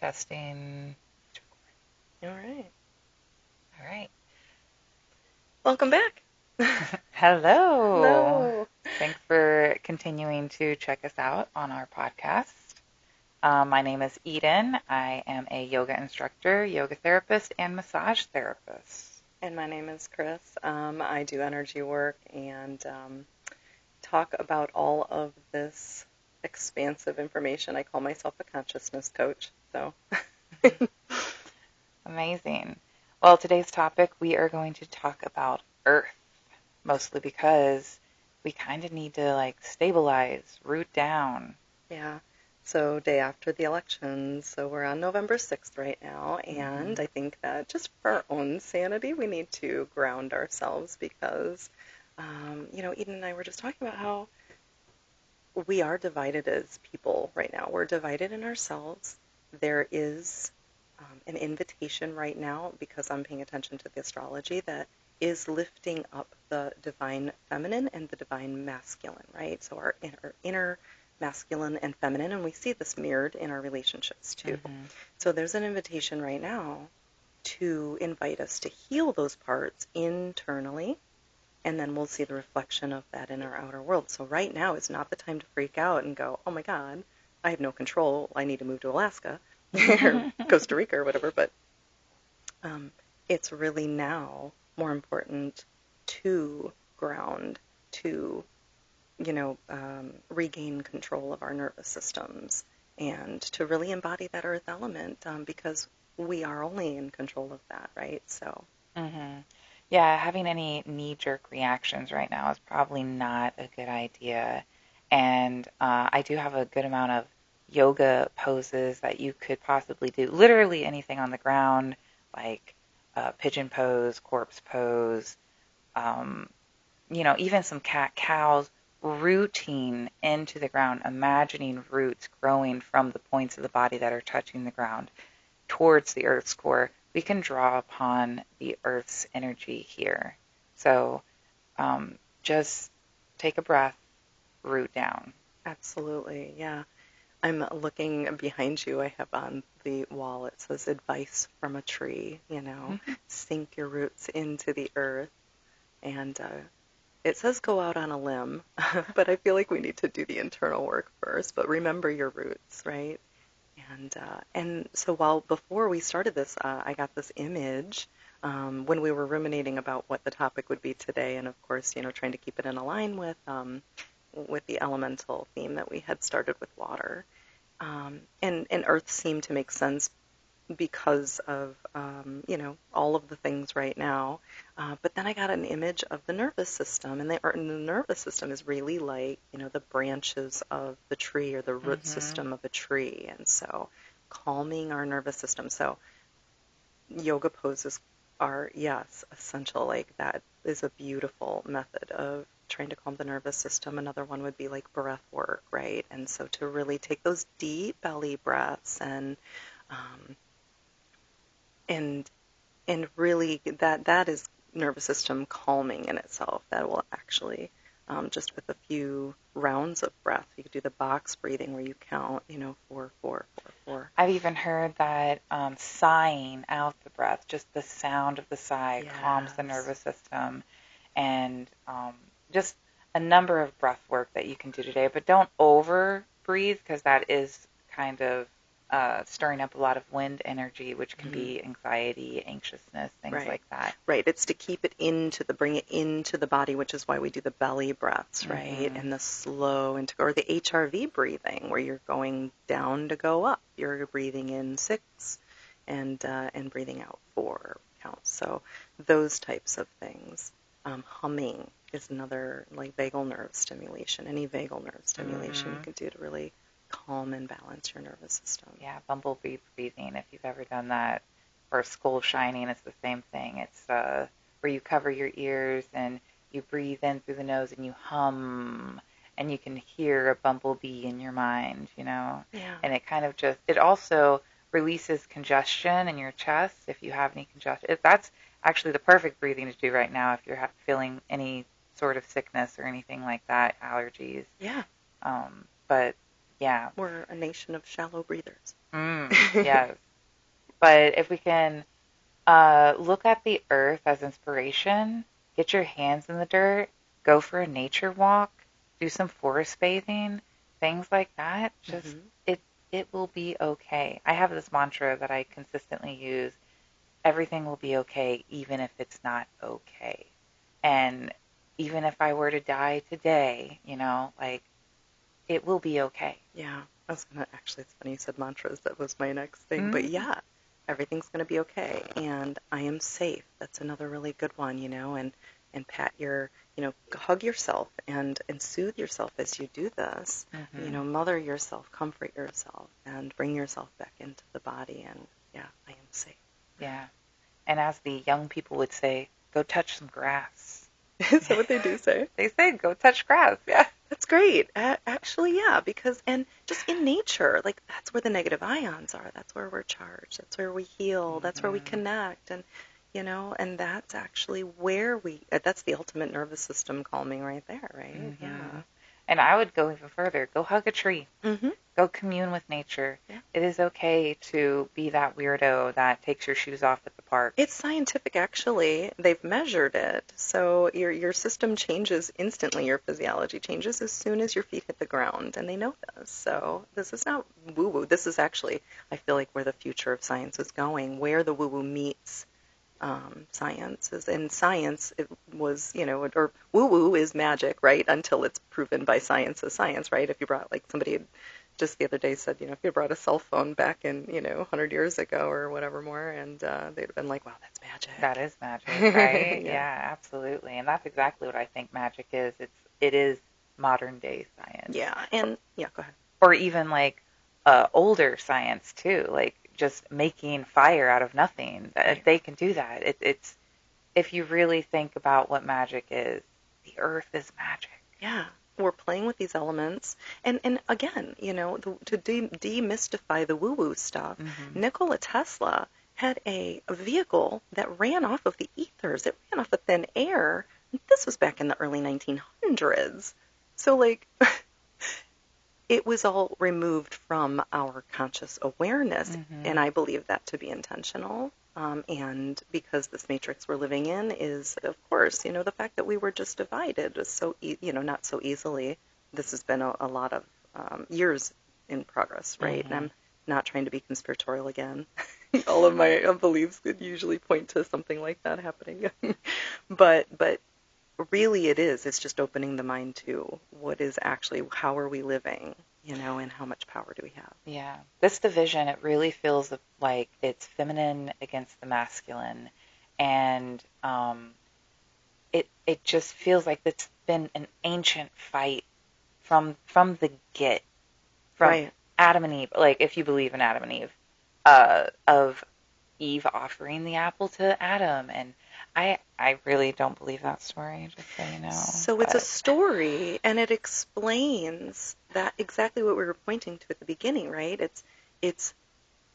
Testing. All right. All right. Welcome back. Hello. Hello. Thanks for continuing to check us out on our podcast. My name is Eden. I am a yoga instructor, yoga therapist, and massage therapist. And my name is Chris. I do energy work and talk about all of this expansive information. I call myself a consciousness coach. So, Amazing. Well, today's topic, we are going to talk about Earth, mostly because we kind of need to stabilize, root down. yeah. So, day after the election. So, we're on November 6th right now. And Mm-hmm. I think that just for our own sanity, we need to ground ourselves because, Eden and I were just talking about how we are divided as people right now. We're divided in ourselves. There is an invitation right now, because I'm paying attention to the astrology, that is lifting up the divine feminine and the divine masculine, right? So our inner masculine and feminine, and we see this mirrored in our relationships too. Mm-hmm. So there's an invitation right now to invite us to heal those parts internally, and then we'll see the reflection of that in our outer world. So right now is not the time to freak out and go, oh my God, I have no control. I need to move to Alaska or Costa Rica or whatever. But um, it's really now more important to ground, to, regain control of our nervous systems and to really embody that earth element, because we are only in control of that, right? So, Mm-hmm. Yeah, having any knee-jerk reactions right now is probably not a good idea. And I do have a good amount of yoga poses that you could possibly do. Literally anything on the ground, like pigeon pose, corpse pose, um, even some cat-cows rooting into the ground, imagining roots growing from the points of the body that are touching the ground towards the Earth's core, we can draw upon the Earth's energy here. So just take a breath, root down. absolutely, yeah. I'm looking behind you. I have on the wall, it says advice from a tree, sink your roots into the earth. And it says go out on a limb, but I feel like we need to do the internal work first. But remember your roots, right? And so while before we started this, I got this image when we were ruminating about what the topic would be today, and of course, trying to keep it in line with the elemental theme that we had started with water. And Earth seemed to make sense because of all of the things right now. But then I got an image of the nervous system, and the nervous system is really like the branches of the tree or the root Mm-hmm. system of a tree, and so calming our nervous system. So yoga poses are, yes, essential. Like that is a beautiful method of trying to calm the nervous system. Another one would be like breath work, right? And so to really take those deep belly breaths um, and really that is nervous system calming in itself. That will actually, just with a few rounds of breath, you could do the box breathing where you count, 4, 4, 4, 4. I've even heard that sighing out the breath, just the sound of the sigh, calms the Yes. nervous system, and just a number of breath work that you can do today. But don't over breathe because that is kind of stirring up a lot of wind energy, which can Mhm. be anxiety, anxiousness, things Right. like that. Right. It's to keep it bring it into the body, which is why we do the belly breaths, right? Hmm. And the slow into, or the HRV breathing, where you're going down to go up. You're breathing in 6 and breathing out 4 counts. So those types of things. Humming is another, like vagal nerve stimulation. Any vagal nerve stimulation you Hmm. can do to really calm and balance your nervous system. Yeah, bumblebee breathing, if you've ever done that, or skull shining, it's the same thing. It's where you cover your ears and you breathe in through the nose and you hum, and you can hear a bumblebee in your mind. Yeah. And it kind of just, it also releases congestion in your chest if you have any congestion. That's actually the perfect breathing to do right now if you're feeling any sort of sickness or anything like that, allergies. Yeah. But Yeah. We're a nation of shallow breathers. Yes. But if we can look at the earth as inspiration, get your hands in the dirt, go for a nature walk, do some forest bathing, things like that, just Hmm. it will be okay. I have this mantra that I consistently use. Everything will be okay even if it's not okay. And even if I were to die today, like it will be okay. Yeah, I was gonna actually, it's funny you said mantras. That was my next thing. But Mm-hmm. yeah, everything's gonna be okay, and I am safe. That's another really good one, and pat your, hug yourself and soothe yourself as you do this. Mm-hmm. Mother yourself, comfort yourself, and bring yourself back into the body. And yeah, I am safe. Yeah. And as the young people would say, go touch some grass. Is that what they do say? They say go touch grass. Yeah. That's great. Actually, yeah, because, and just in nature, like that's where the negative ions are. That's where we're charged. That's where we heal. That's where we Mm-hmm. connect. And that's actually where that's the ultimate nervous system calming right there, right? Mm-hmm. Yeah. And I would go even further. Go hug a tree. Hmm. Go commune with nature. Yeah. It is okay to be that weirdo that takes your shoes off at the park. It's scientific, actually. They've measured it. So your system changes instantly. Your physiology changes as soon as your feet hit the ground, and they know this. So this is not woo-woo. This is actually, I feel like, where the future of science is going, where the woo-woo meets science. Is in science, it was, or woo-woo is magic, right? Until it's proven by science as science, right? If you brought, like, somebody had just the other day said, if you brought a cell phone back in, 100 years ago or whatever more, and they'd have been like, wow, that's That is magic, magic. right? Yeah. Yeah, absolutely. And that's exactly what I think magic is. It is modern day science. Yeah. And yeah, go ahead. Or even like older science too, like just making fire out of nothing. Right. They can do that. It's if you really think about what magic is, the earth is magic. Yeah. We're playing with these elements. And again, to demystify the woo-woo stuff, Hmm. Nikola Tesla had a vehicle that ran off of the ethers. It ran off of thin air. This was back in the early 1900s. So, like, it was all removed from our conscious awareness, and Hmm. I believe that to be intentional. And because this matrix we're living in is, of course, the fact that we were just divided is so, not so easily. This has been a lot of years in progress, right? And Hmm. I'm not trying to be conspiratorial again. All of my beliefs could usually point to something like that happening. But really it is. It's just opening the mind to what is actually, how are we living, and how much power do we have? Yeah. This division, it really feels like it's feminine against the masculine. And it just feels like it's been an ancient fight from the get, from Right. Adam and Eve, like if you believe in Adam and Eve, of Eve offering the apple to Adam, and I really don't believe that story, just so you know. So it's a But story, and it explains that exactly what we were pointing to at the beginning, right? It's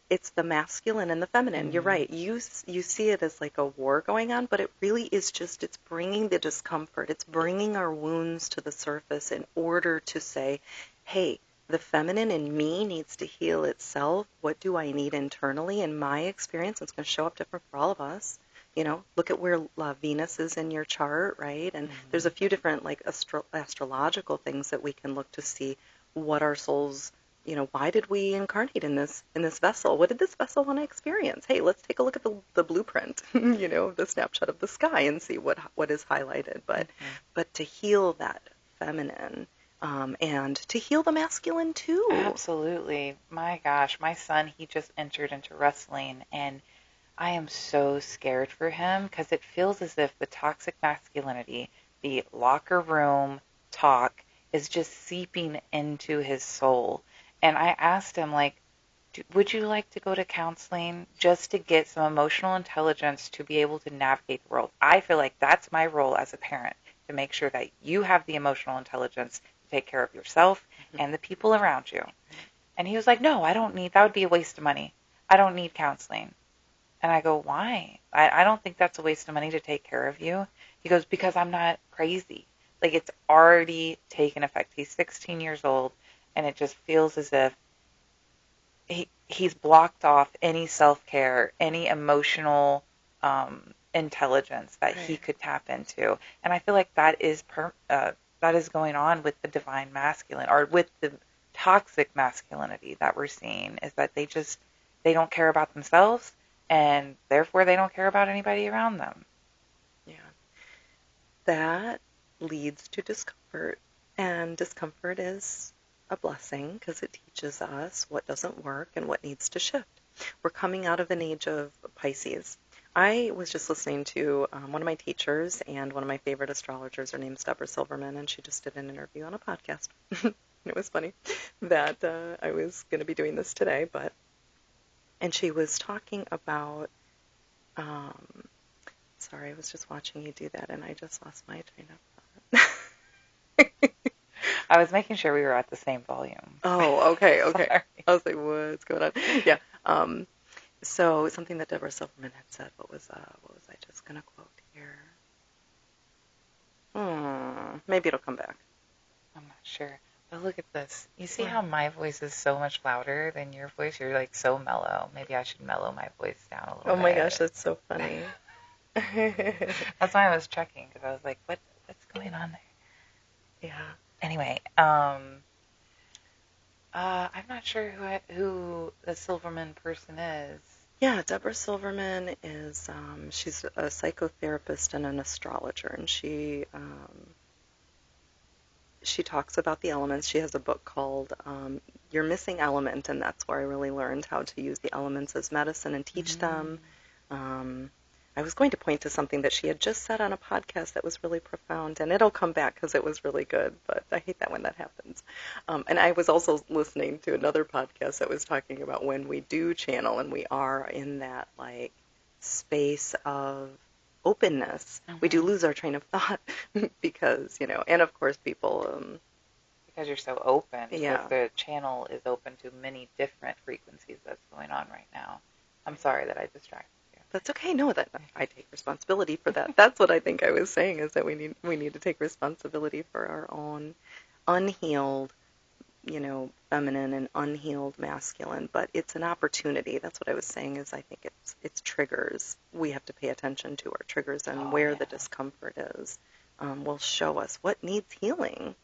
it's the masculine and the feminine. You're mm, right. You see it as like a war going on, but it really is just, it's bringing the discomfort. It's bringing our wounds to the surface in order to say, hey, the feminine in me needs to heal itself. What do I need internally? In my experience, it's going to show up different for all of us. Look at where Venus is in your chart, right? And there's a mm, few different, like, astrological things that we can look to see what our souls, why did we incarnate in this vessel? What did this vessel want to experience? Hey, let's take a look at the blueprint, the snapshot of the sky, and see what is highlighted. But mhm. but to heal that feminine, and to heal the masculine too. Absolutely. My gosh, my son, he just entered into wrestling, and I am so scared for him because it feels as if the toxic masculinity, the locker room talk, is just seeping into his soul. And I asked him, like, would you like to go to counseling just to get some emotional intelligence to be able to navigate the world? I feel like that's my role as a parent, to make sure that you have the emotional intelligence to take care of yourself and the people around you. And he was like, no, I don't need, that would be a waste of money. I don't need counseling. And I go, why? I don't think that's a waste of money to take care of you. He goes, because I'm not crazy. Like it's already taken effect. He's 16 years old, and it just feels as if he's blocked off any self-care, any emotional intelligence that he Right. could tap into. And I feel like that is going on with the divine masculine, or with the toxic masculinity that we're seeing, is that they don't care about themselves, and therefore they don't care about anybody around them. Yeah. That leads to discomfort, and discomfort is a blessing because it teaches us what doesn't work and what needs to shift. We're coming out of an age of Pisces. I was just listening to one of my teachers, and one of my favorite astrologers. Her name's Deborah Silverman, and she just did an interview on a podcast. It was funny that I was going to be doing this today, and she was talking about um, sorry, I was just watching you do that, and I just lost my train of thought. I was making sure we were at the same volume. Oh, okay, okay. Sorry. I was like, what's going on? Yeah. So something that Deborah Silverman had said. What was I just gonna quote here? Maybe it'll come back. I'm not sure. But look at this. You see What? how my voice is so much louder than your voice? You're like so mellow. Maybe I should mellow my voice down a little Oh my gosh, bit. that's so funny. That's why I was checking, because I was like, what's going on there? Yeah. Anyway, I'm not sure who the Silverman person is. Yeah, Deborah Silverman is she's a psychotherapist and an astrologer, and she talks about the elements. She has a book called Your Missing Element, and that's where I really learned how to use the elements as medicine and teach them. Um, I was going to point to something that she had just said on a podcast that was really profound, and it'll come back because it was really good, but I hate that when that happens. And I was also listening to another podcast that was talking about when we do channel and we are in that like space of openness, we do Mm-hmm. lose our train of thought because, and of course people, Because you're so open, because yeah, the channel is open to many different frequencies that's going on right now. I'm sorry that I distracted that's okay. No, that I take responsibility for that. That's what I think I was saying is that we need to take responsibility for our own unhealed, feminine and unhealed masculine. But it's an opportunity. That's what I was saying is I think it's triggers. We have to pay attention to our triggers you. and Oh, where yeah. the discomfort is. Will show us what needs healing.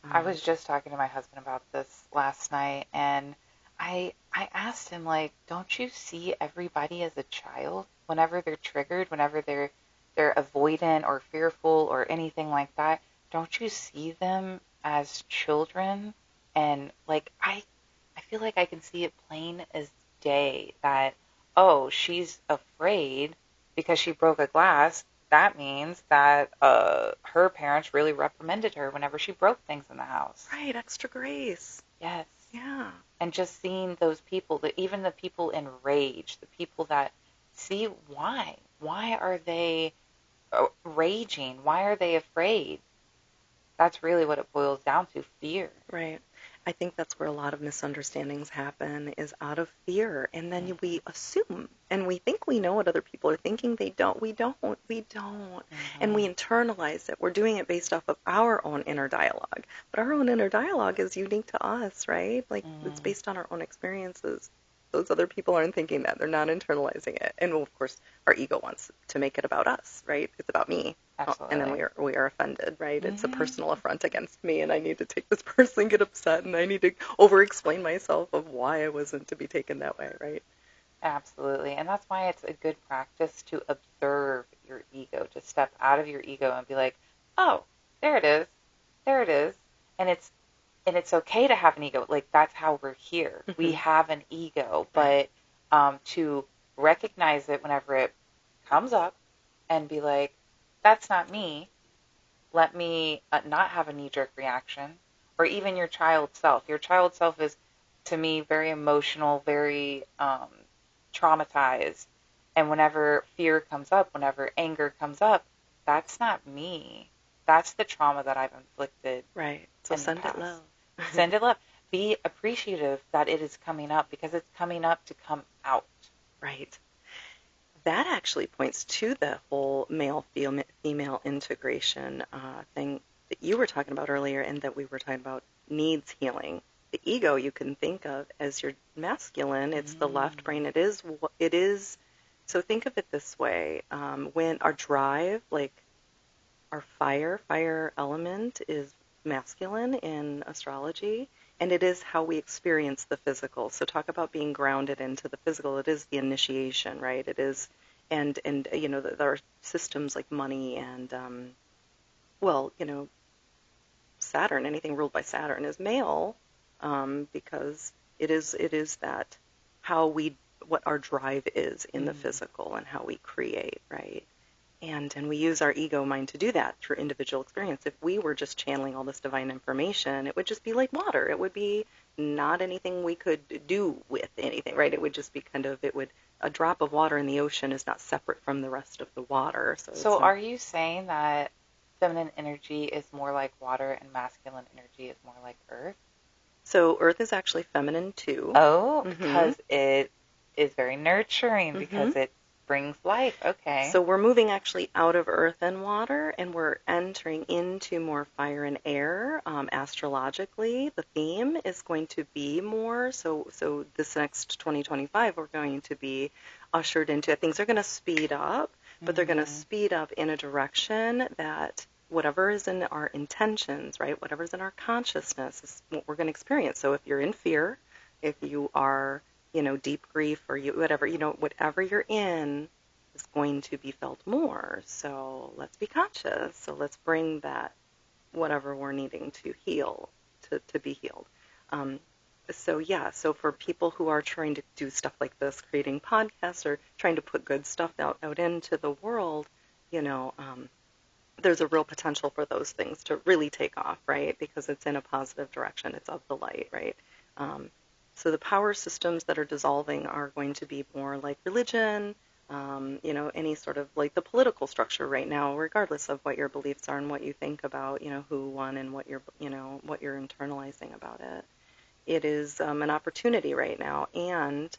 I Um, was just talking to my husband about this last night, and I asked him, like, don't you see everybody as a child whenever they're triggered, whenever they're avoidant or fearful or anything like that? Don't you see them as children? And like I feel like I can see it plain as day that, oh, she's afraid because she broke a glass. That means that her parents really reprimanded her whenever she broke things in the house. right, extra grace. Yes. Yeah. And just seeing those people, even the people in rage, the people that see why. Why are they raging? Why are they afraid? That's really what it boils down to, fear. Right. I think that's where a lot of misunderstandings happen is out of fear. And then we Mm-hmm. assume and we think we know what other people are thinking. They don't. We don't. We don't. And Mm-hmm. we internalize it. We're doing it based off of our own inner dialogue. But our own inner dialogue is unique to us, right? Like it's Mm-hmm. based on our own experiences. Those other people aren't thinking that. They're not internalizing it. And of course, our ego wants to make it about us, right? It's about me. And then Absolutely. we are offended, right? It's a Mm-hmm. personal affront against me, and I need to take this person, get upset, and I need to over-explain myself of why I wasn't to be taken that way, right? Absolutely. And that's why it's a good practice to observe your ego, to step out of your ego and be like, "Oh, there it is. There it is." And it's okay to have an ego. Like that's how we're here. We Hmm. have an ego, Right. but to recognize it whenever it comes up and be like, "That's not me. Let me not have a knee-jerk reaction." Or even your child self. Your child self is, to me, very emotional, very traumatized. And whenever fear comes up, whenever anger comes up, that's not me. That's the trauma that I've inflicted Right. So in the send it past. love. Send it love. Be appreciative that it is coming up, because it's coming up to come out. Right. That actually points to the whole male-female integration thing that you were talking about earlier and that we were talking about needs healing. the ego you can think of as your masculine. It's the left brain. It is. So think of it this way: when our drive, like our fire element, is masculine in astrology, and it is how we experience the physical. So talk about being grounded into the physical. It is the initiation, right? It is, and there are systems like money and well, Saturn, anything ruled by Saturn is male, because it is that how we what our drive is in the physical and how we create, right? And we use our ego mind to do that through individual experience. If we were just channeling all this divine information, it would just be like water. It would be not anything we could do with anything, right? It would just be a drop of water in the ocean is not separate from the rest of the water. So are you saying that feminine energy is more like water and masculine energy is more like earth? So Earth is actually feminine too. Oh, because it is very nurturing, because it brings life. Okay. So we're moving actually out of earth and water, and we're entering into more fire and air. Astrologically, the theme is going to be more. So this next 2025, we're going to be ushered into things are going to speed up, but they're going to speed up in a direction that whatever is in our intentions, right? Whatever's in our consciousness is what we're going to experience. So if you're in fear, if you are deep grief, or whatever you're in is going to be felt more. So let's be conscious. So let's bring that whatever we're needing to heal to be healed. So for people who are trying to do stuff like this, creating podcasts or trying to put good stuff out into the world, there's a real potential for those things to really take off, right? Because it's in a positive direction. It's of the light, right? So the power systems that are dissolving are going to be more like religion, any sort of like the political structure right now, regardless of what your beliefs are and what you think about, who won and what you're internalizing about it. It is an opportunity right now, and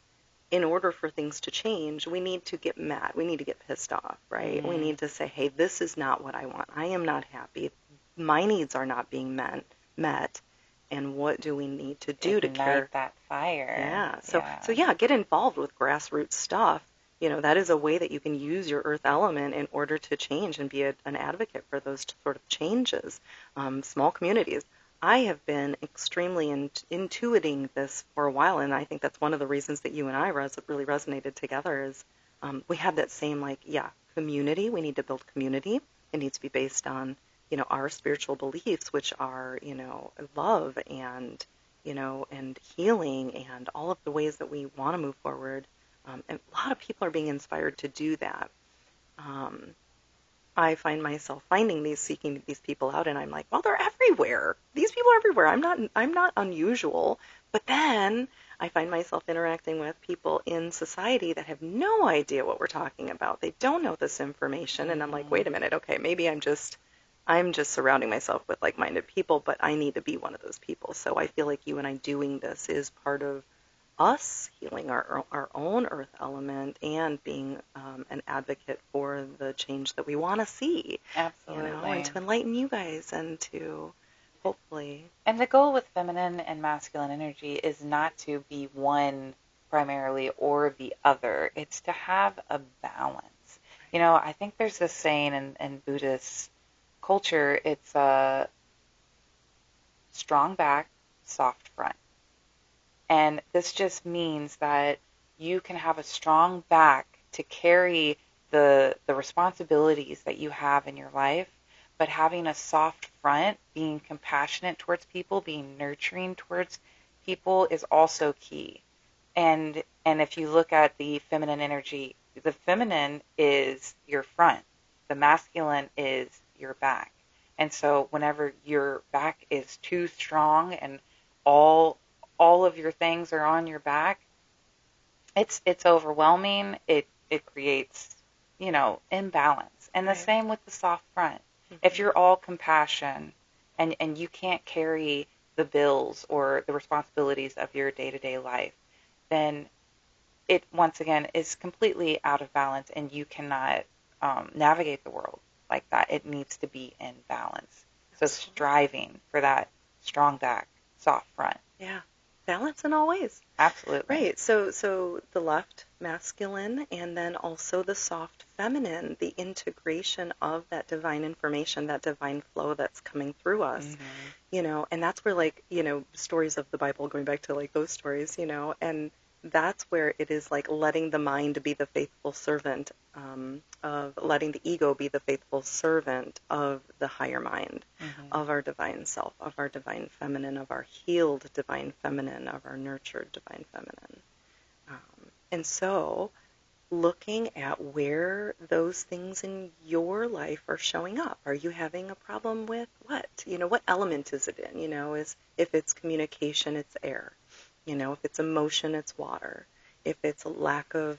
in order for things to change, we need to get mad. We need to get pissed off, right? We need to say, hey, this is not what I want. I am not happy. My needs are not being met. And what do we need to do to ignite that fire? Yeah. So get involved with grassroots stuff. That is a way that you can use your earth element in order to change and be an advocate for those sort of changes. Small communities. I have been extremely intuiting this for a while, and I think that's one of the reasons that you and I really resonated together is we have that same community. We need to build community. It needs to be based on our spiritual beliefs, which are love and and healing and all of the ways that we want to move forward. And a lot of people are being inspired to do that. I find myself seeking these people out, and I'm like, well, they're everywhere. These people are everywhere. I'm not unusual. But then I find myself interacting with people in society that have no idea what we're talking about. They don't know this information, and I'm like, wait a minute, okay, maybe I'm just surrounding myself with like-minded people, but I need to be one of those people. So I feel like you and I doing this is part of us healing our own earth element and being an advocate for the change that we want to see. Absolutely. And to enlighten you guys and to hopefully. And the goal with feminine and masculine energy is not to be one primarily or the other. It's to have a balance. I think there's this saying in Buddhist culture, it's a strong back, soft front. And this just means that you can have a strong back to carry the responsibilities that you have in your life, but having a soft front, being compassionate towards people, being nurturing towards people is also key. And if you look at the feminine energy, the feminine is your front, the masculine is your back. And so whenever your back is too strong and all of your things are on your back, it's overwhelming. It creates, imbalance. And the same with the soft front. If you're all compassion and you can't carry the bills or the responsibilities of your day-to-day life, then it once again is completely out of balance, and you cannot navigate the world like that. It needs to be in balance. So striving for that strong back, soft front Yeah. Balance in all ways. Absolutely. Right. So the left masculine and then also the soft feminine, the integration of that divine information, that divine flow that's coming through us, Hmm. and that's where like, stories of the Bible, going back to like those stories, and that's where it is like letting the mind be the faithful servant, of letting the ego be the faithful servant of the higher mind, Hmm. of our divine self, of our divine feminine, of our healed divine feminine, of our nurtured divine feminine. And so looking at where those things in your life are showing up. Are you having a problem with what? What element is it in? Is if it's communication, it's air. If it's emotion, it's water. If it's a lack of,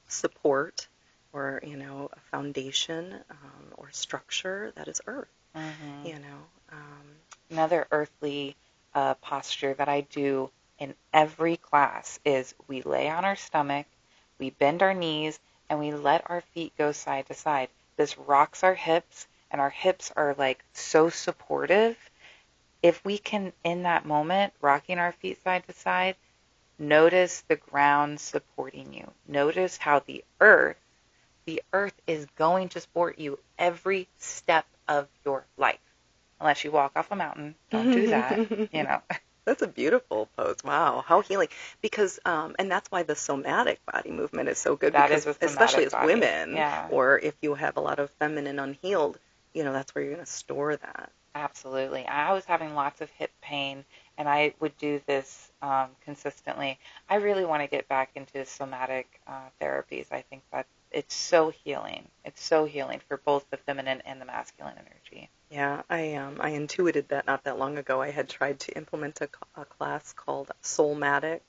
support or, a foundation, or structure, that is earth, Hmm. you know. Another earthly posture that I do in every class is we lay on our stomach, we bend our knees, and we let our feet go side to side. This rocks our hips, and our hips are like so supportive. If we can, in that moment, rocking our feet side to side, notice the ground supporting you. Notice how the earth is going to support you every step of your life. Unless you walk off a mountain, don't do that, you know. That's a beautiful pose. Wow, how healing. Because, and that's why the somatic body movement is so good, That because is a especially somatic as body. women, Yeah, or if you have a lot of feminine unhealed, that's where you're going to store that. absolutely. I was having lots of hip pain, and I would do this consistently. I really want to get back into somatic therapies. I think that it's so healing. It's so healing for both the feminine and the masculine energy. Yeah, I intuited that not that long ago. I had tried to implement a class called Soulmatic.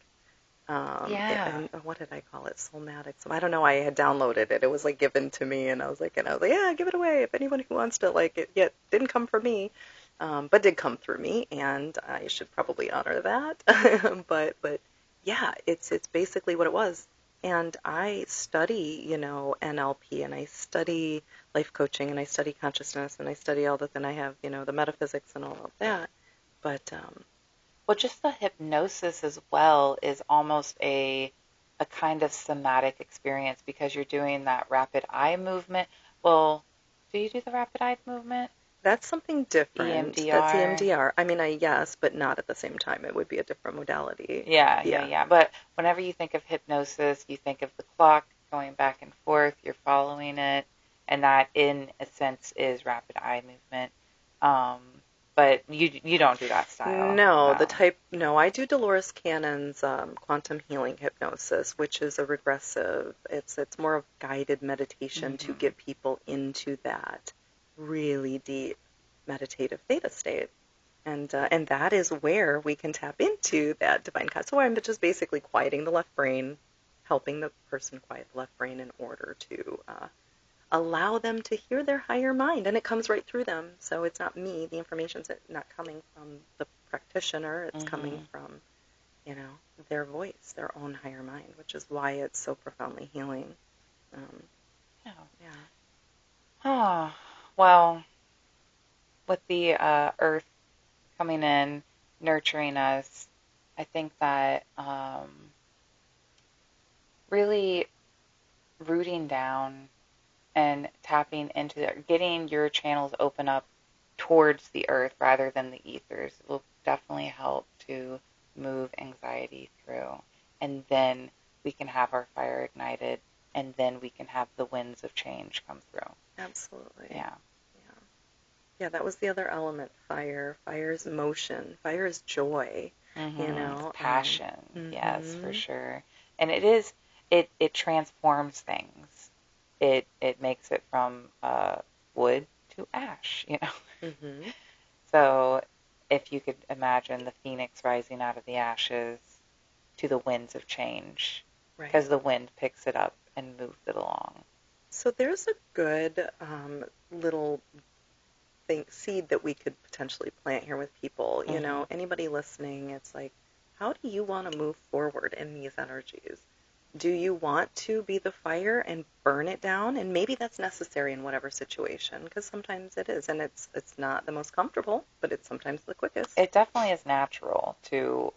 Yeah, And what did I call it? Soulmatic. So I don't know. I had downloaded it. It was like given to me, and I was like, yeah, give it away if anyone who wants to like it. Yet didn't come from me, but did come through me, and I should probably honor that. But yeah, it's basically what it was. And I study, NLP, and I study life coaching, and I study consciousness, and I study all that. Then I have, the metaphysics and all of that. But well, just the hypnosis as well is almost a kind of somatic experience because you're doing that rapid eye movement. Well, do you do the rapid eye movement? that's something different. That's EMDR. EMDR. I mean, yes, but not at the same time. It would be a different modality. Yeah, yeah, Yeah. yeah. But whenever you think of hypnosis, you think of the clock going back and forth, you're following it, and that in a sense is rapid eye movement. Um, but you don't do that style. No, No. no, I do Dolores Cannon's quantum healing hypnosis, which is a regressive, it's more of guided meditation to Hmm. get people into that really deep meditative theta state. And that is where we can tap into that divine consciousness. So I'm just basically quieting the left brain, helping the person quiet the left brain in order to allow them to hear their higher mind, and it comes right through them. So it's not me. The information's not coming from the practitioner. It's coming Hmm. from, you know, their voice, their own higher mind, which is why it's so profoundly healing. Um, Yeah. yeah. Oh, well, with the earth coming in, nurturing us, I think that really rooting down and tapping into getting your channels open up towards the earth rather than the ethers will definitely help to move anxiety through. And then we can have our fire ignited, and then we can have the winds of change come through. Absolutely. Yeah. Yeah. Yeah, that was the other element. Fire. Fire is motion. Fire is joy. You It's know. passion. Yes, for Mm-hmm. sure. And it transforms things. It makes it from wood to ash. Mm-hmm. So if you could imagine the phoenix rising out of the ashes to the winds of change, Right. because the wind picks it up and moves it along. So there's a good little seed that we could potentially plant here with people. Hmm. Anybody listening, it's like, how do you want to move forward in these energies? Do you want to be the fire and burn it down? And maybe that's necessary in whatever situation, because sometimes it is, and it's not the most comfortable, but it's sometimes the quickest, It definitely is natural to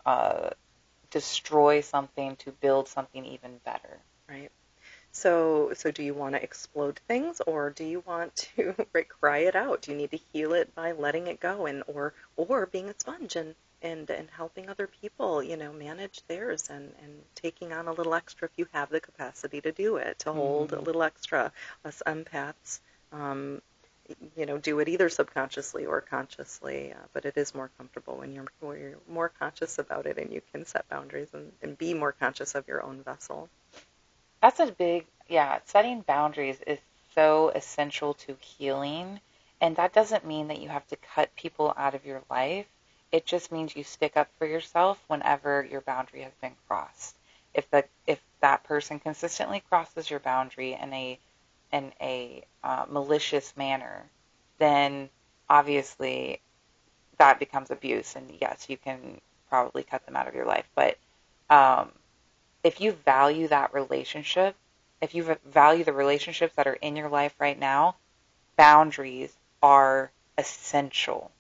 destroy something to build something even better. right? So do you want to explode things, or do you want to right, cry it out? Do you need to heal it by letting it go, and or being a sponge and helping other people, manage theirs and taking on a little extra if you have the capacity to do it, to hold a Hmm. little extra. Us empaths, um, do it either subconsciously or consciously, but it is more comfortable when you're more conscious about it and you can set boundaries and be more conscious of your own vessel. That's a big, yeah, setting boundaries is so essential to healing. And that doesn't mean that you have to cut people out of your life. It just means you stick up for yourself whenever your boundary has been crossed. If that person consistently crosses your boundary in a malicious manner, then obviously that becomes abuse. And yes, you can probably cut them out of your life. But um, if you value that relationship, if you value the relationships that are in your life right now, boundaries are essential.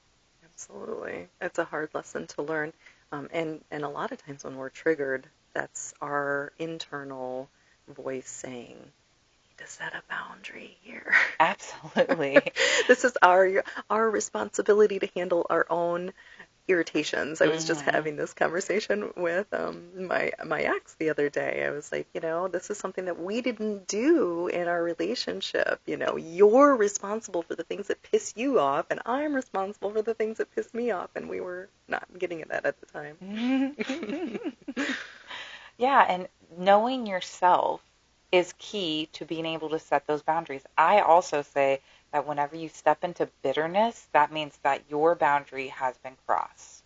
Absolutely. It's a hard lesson to learn. And a lot of times when we're triggered, that's our internal voice saying, you need to set a boundary here. Absolutely. This is our responsibility to handle our own irritations. I was just Hmm. having this conversation with my ex the other day. I was like, this is something that we didn't do in our relationship. You're responsible for the things that piss you off, and I'm responsible for the things that piss me off, and we were not getting at that at the time. Yeah, and knowing yourself is key to being able to set those boundaries. I also say that whenever you step into bitterness, that means that your boundary has been crossed.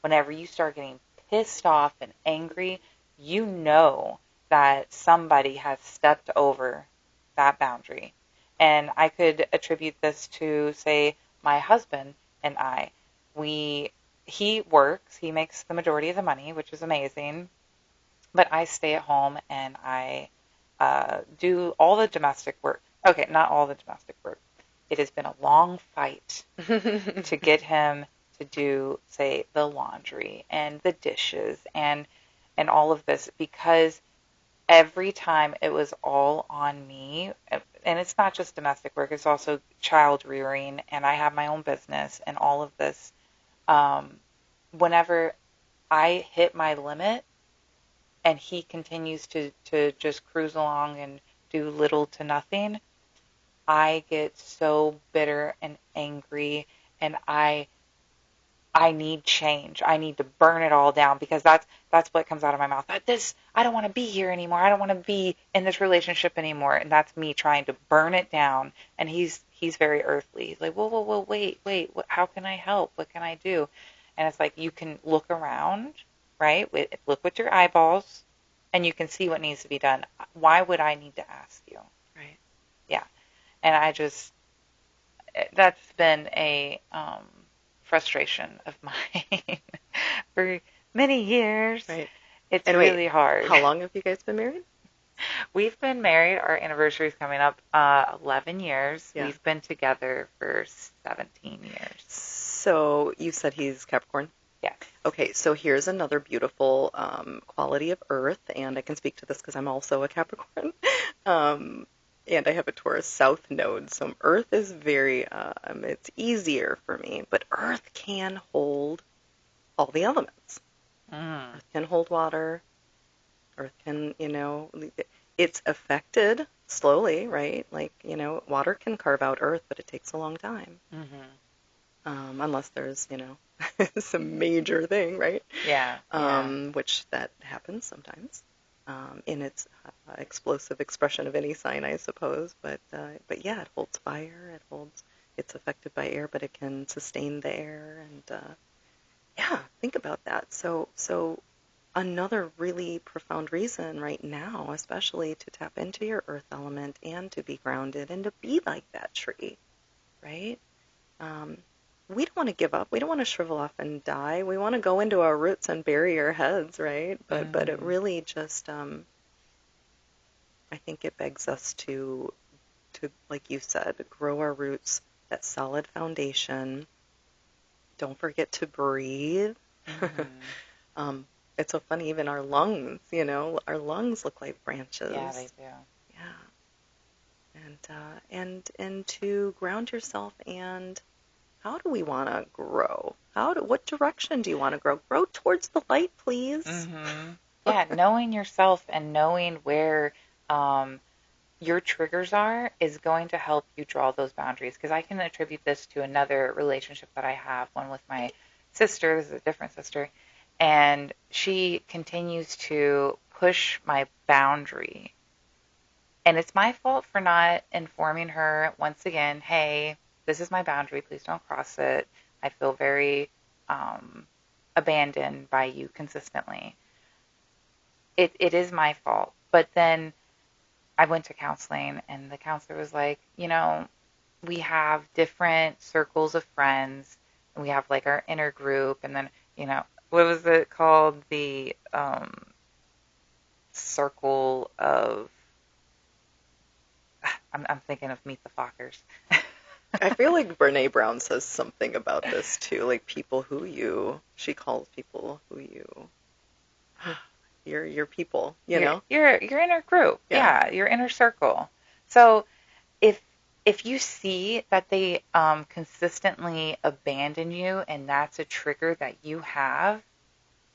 Whenever you start getting pissed off and angry, you know that somebody has stepped over that boundary. And I could attribute this to, say, my husband and I. We he works, he makes the majority of the money, which is amazing, but I stay at home and I do all the domestic work. Okay, not all the domestic work. It has been a long fight to get him to do, say, the laundry and the dishes and all of this because every time it was all on me. And it's not just domestic work, it's also child rearing, and I have my own business and all of this. Um, Whenever I hit my limit and he continues to just cruise along and do little to nothing, I get so bitter and angry and I need change. I need to burn it all down because that's what comes out of my mouth. This I don't want to be here anymore. I don't want to be in this relationship anymore. And that's me trying to burn it down. And he's very earthly. He's like, whoa, wait. How can I help? What can I do? And it's like you can look around, right? Look with your eyeballs, and you can see what needs to be done. Why would I need to ask you? Right. Yeah. And I just that's been a frustration of mine for many years. Right. It's And wait, really hard. how long have you guys been married? We've been married, our anniversary is coming up 11 years. Yeah. We've been together for 17 years. So you said he's Capricorn. Yes. Okay, so here's another beautiful quality of Earth, and I can speak to this because I'm also a Capricorn, um, and I have a Taurus South node. So Earth is very, it's easier for me, but Earth can hold all the elements. Mm. Earth can hold water. Earth can, it's affected slowly, right? Like, water can carve out Earth, but it takes a long time, Hmm. unless there's, some major thing, right? Yeah, yeah. Which that happens sometimes in its explosive expression of any sign, I suppose. But yeah, it holds fire. It's affected by air, but it can sustain the air. And yeah, think about that. So another really profound reason right now, especially to tap into your earth element and to be grounded and to be like that tree, right? Um, we don't want to give up. We don't want to shrivel off and die. We want to go into our roots and bury our heads, right? But it Hmm. really just I think it begs us to, like you said, grow our roots, that solid foundation. Don't forget to breathe. Mm-hmm. um, it's so funny, even our lungs look like Yeah, they branches. do. Yeah, and to ground yourself. And how do we want to grow? What direction do you want to grow? Grow towards the light, please. Mm-hmm. Yeah, knowing yourself and knowing where um, your triggers are is going to help you draw those boundaries. Because I can attribute this to another relationship that I have, one with my sister. This is a different sister. And she continues to push my boundary. And it's my fault for not informing her once again, hey, this is my boundary. Please don't cross it. I feel very um, abandoned by you consistently. It is my fault. But then I went to counseling, and the counselor was like, we have different circles of friends, and we have like our inner group, and then, what was it called? The circle of, I'm thinking of Meet the Fockers. I feel like Brene Brown says something about this too, like she calls people who you, your people, you Your know? your inner group, Yeah. yeah, your inner circle. So if if you see that they consistently abandon you and that's a trigger that you have,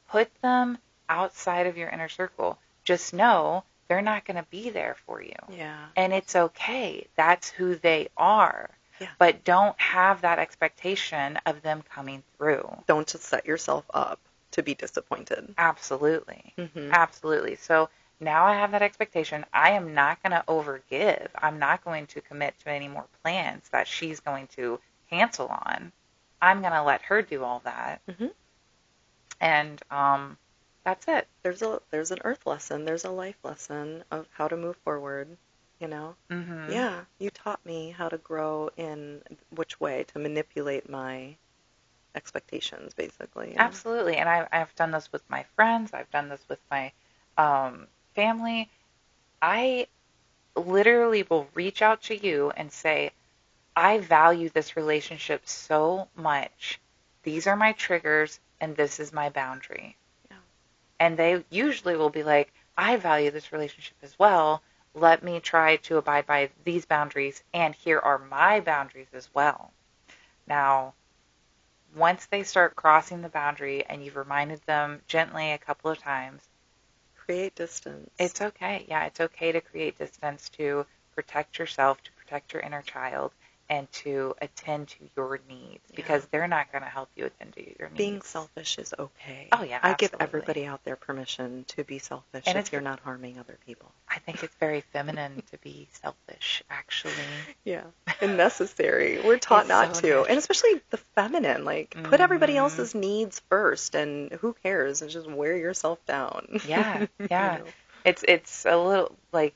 put them outside of your inner circle. Just know they're not going to be there for you. Yeah. And it's okay. That's who they are. Yeah. But don't have that expectation of them coming through. Don't just set yourself up to be disappointed. Absolutely. Hmm. Absolutely. So now I have that expectation. I am not going to overgive. I'm not going to commit to any more plans that she's going to cancel on. I'm going to let her do all that. Hmm. And that's it. There's an earth lesson, there's a life lesson of how to move forward, you know? Mm-hmm. Yeah, you taught me how to grow in which way to manipulate my expectations, basically. Absolutely. And I've done this with my friends. I've done this with my family. I literally will reach out to you and say, I value this relationship so much. These are my triggers, and this is my boundary. Yeah. And they usually will be like, I value this relationship as well. Let me try to abide by these boundaries, and here are my boundaries as well. Now, once they start crossing the boundary and you've reminded them gently a couple of times, Create distance. it's okay. Yeah, it's okay to create distance to protect yourself, to protect your inner child, and to attend to your needs Yeah. because they're not going to help you attend to your Being needs. selfish is okay. Oh, yeah, I give absolutely. everybody out there permission to be selfish And if you're not harming other people. I think it's very feminine to be selfish, actually. Yeah. And necessary. We're taught It's not so to. And especially the feminine, like put everybody Mm-hmm. else's needs first and who cares, and just wear yourself down. Yeah, yeah. You know? It's a little like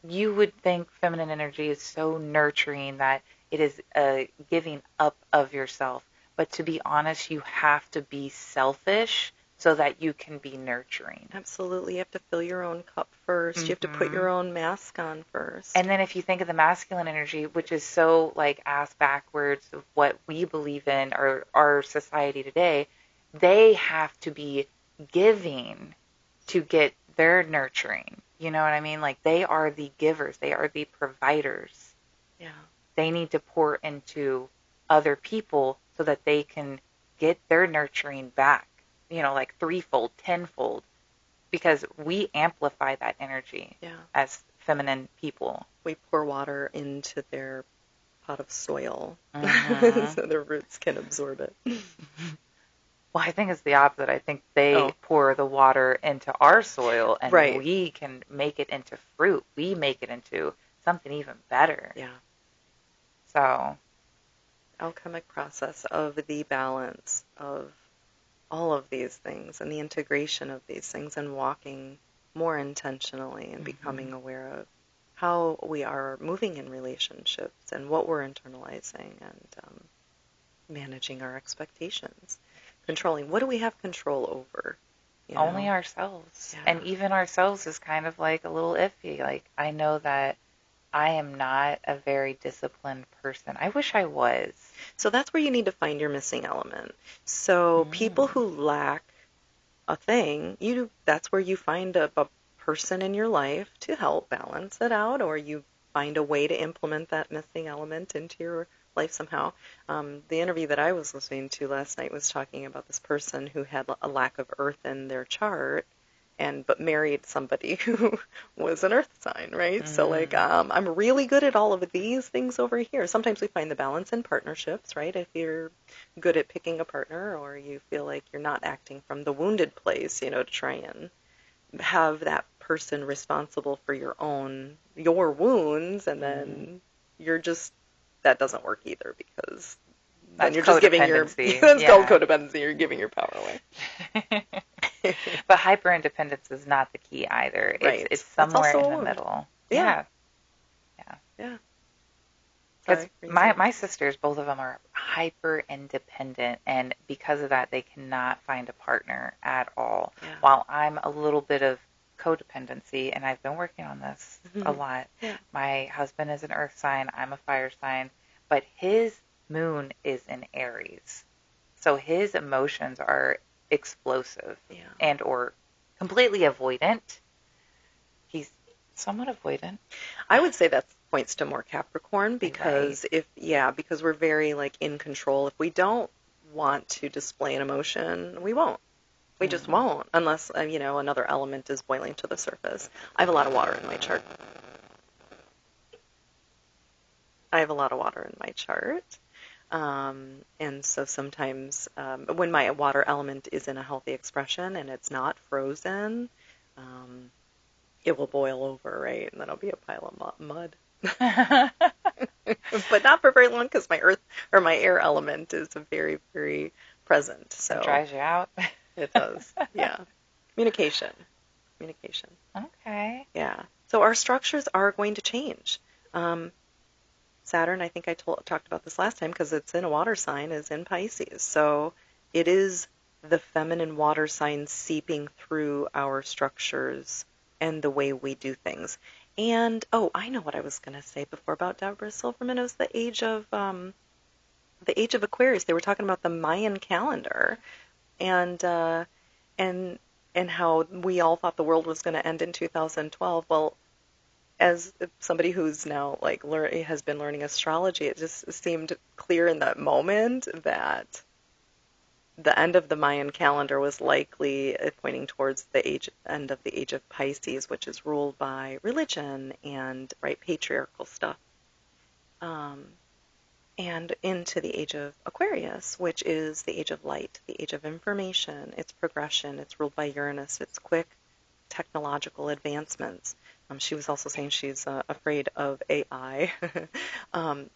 you would think feminine energy is so nurturing that it is a giving up of yourself. But to be honest, you have to be selfish so that you can be nurturing. Absolutely. You have to fill your own cup first. You have to put Hmm your own mask on first. And then if you think of the masculine energy, which is so like ass backwards of what we believe in or our society today, they have to be giving to get their nurturing. You know what I mean? Like they are the givers, they are the providers. Yeah. They need to pour into other people so that they can get their nurturing back, like threefold, tenfold, because we amplify that energy Yeah. as feminine people. We pour water into their pot of soil Hmm so their roots can absorb it. Well, I think it's the opposite. I think they Oh, pour the water into our soil and right. we can make it into fruit. We make it into something even better. Yeah. So, Alchemic process of the balance of all of these things and the integration of these things and walking more intentionally and hmm becoming aware of how we are moving in relationships and what we're internalizing and managing our expectations, controlling what do we have control over, you Only know? ourselves. Yeah. And even ourselves is kind of like a little iffy. Like, I know that I am not a very disciplined person. I wish I was. So that's where you need to find your missing element. So people Mm. who lack a thing, that's where you find a person in your life to help balance it out, or you find a way to implement that missing element into your life somehow. The interview that I was listening to last night was talking about this person who had a lack of earth in their chart, and but married somebody who was an earth sign, right? So like, Mm. I'm really good at all of these things over here. Sometimes we find the balance in partnerships, right? If you're good at picking a partner, or you feel like you're not acting from the wounded place, to try and have that person responsible for your wounds, and Mm. then you're just that doesn't work either, because then That's you're just giving your codependency. that's called Yeah. codependency. You're giving your power away. But hyper independence is not the key either. It's Right. That's somewhere also a in the wound. middle. Yeah. Yeah. Yeah. Yeah. Because Sorry, were you my saying? my sisters, both of them are hyper independent, and because of that, they cannot find a partner at all. Yeah. While I'm a little bit of codependency, and I've been working on this a lot. Yeah. My husband is an earth sign, I'm a fire sign, but his moon is in Aries. So his emotions are explosive Yeah. and or completely avoidant. He's somewhat avoidant. I would say that points to more Capricorn, Right. because we're very like in control. If we don't want to display an emotion, we won't. We just Mm. won't unless another element is boiling to the surface. I have a lot of water in my chart. I have a lot of water in my chart. And so sometimes when my water element is in a healthy expression and it's not frozen, um, it will boil over, right? And then it'll be a pile of mud. But not for very long, because my earth or my air element is very, very present. It So dries you out. it does. Yeah. Communication. Communication. Okay. Yeah. So our structures are going to change. Um, Saturn, I think I talked about this last time because it's in a water sign, is in Pisces. So it is the feminine water sign seeping through our structures and the way we do things. And oh, I know what I was going to say before about Deborah Silverman. It was the age of Aquarius. They were talking about the Mayan calendar, and and and how we all thought the world was going to end in 2012. Well, as somebody who's now like has been learning astrology, it just seemed clear in that moment that the end of the Mayan calendar was likely pointing towards the end of the age of Pisces, which is ruled by religion and right patriarchal stuff, um, and into the age of Aquarius, which is the age of light, the age of information. It's progression. It's ruled by Uranus. It's quick technological advancements. She was also saying she's afraid of AI.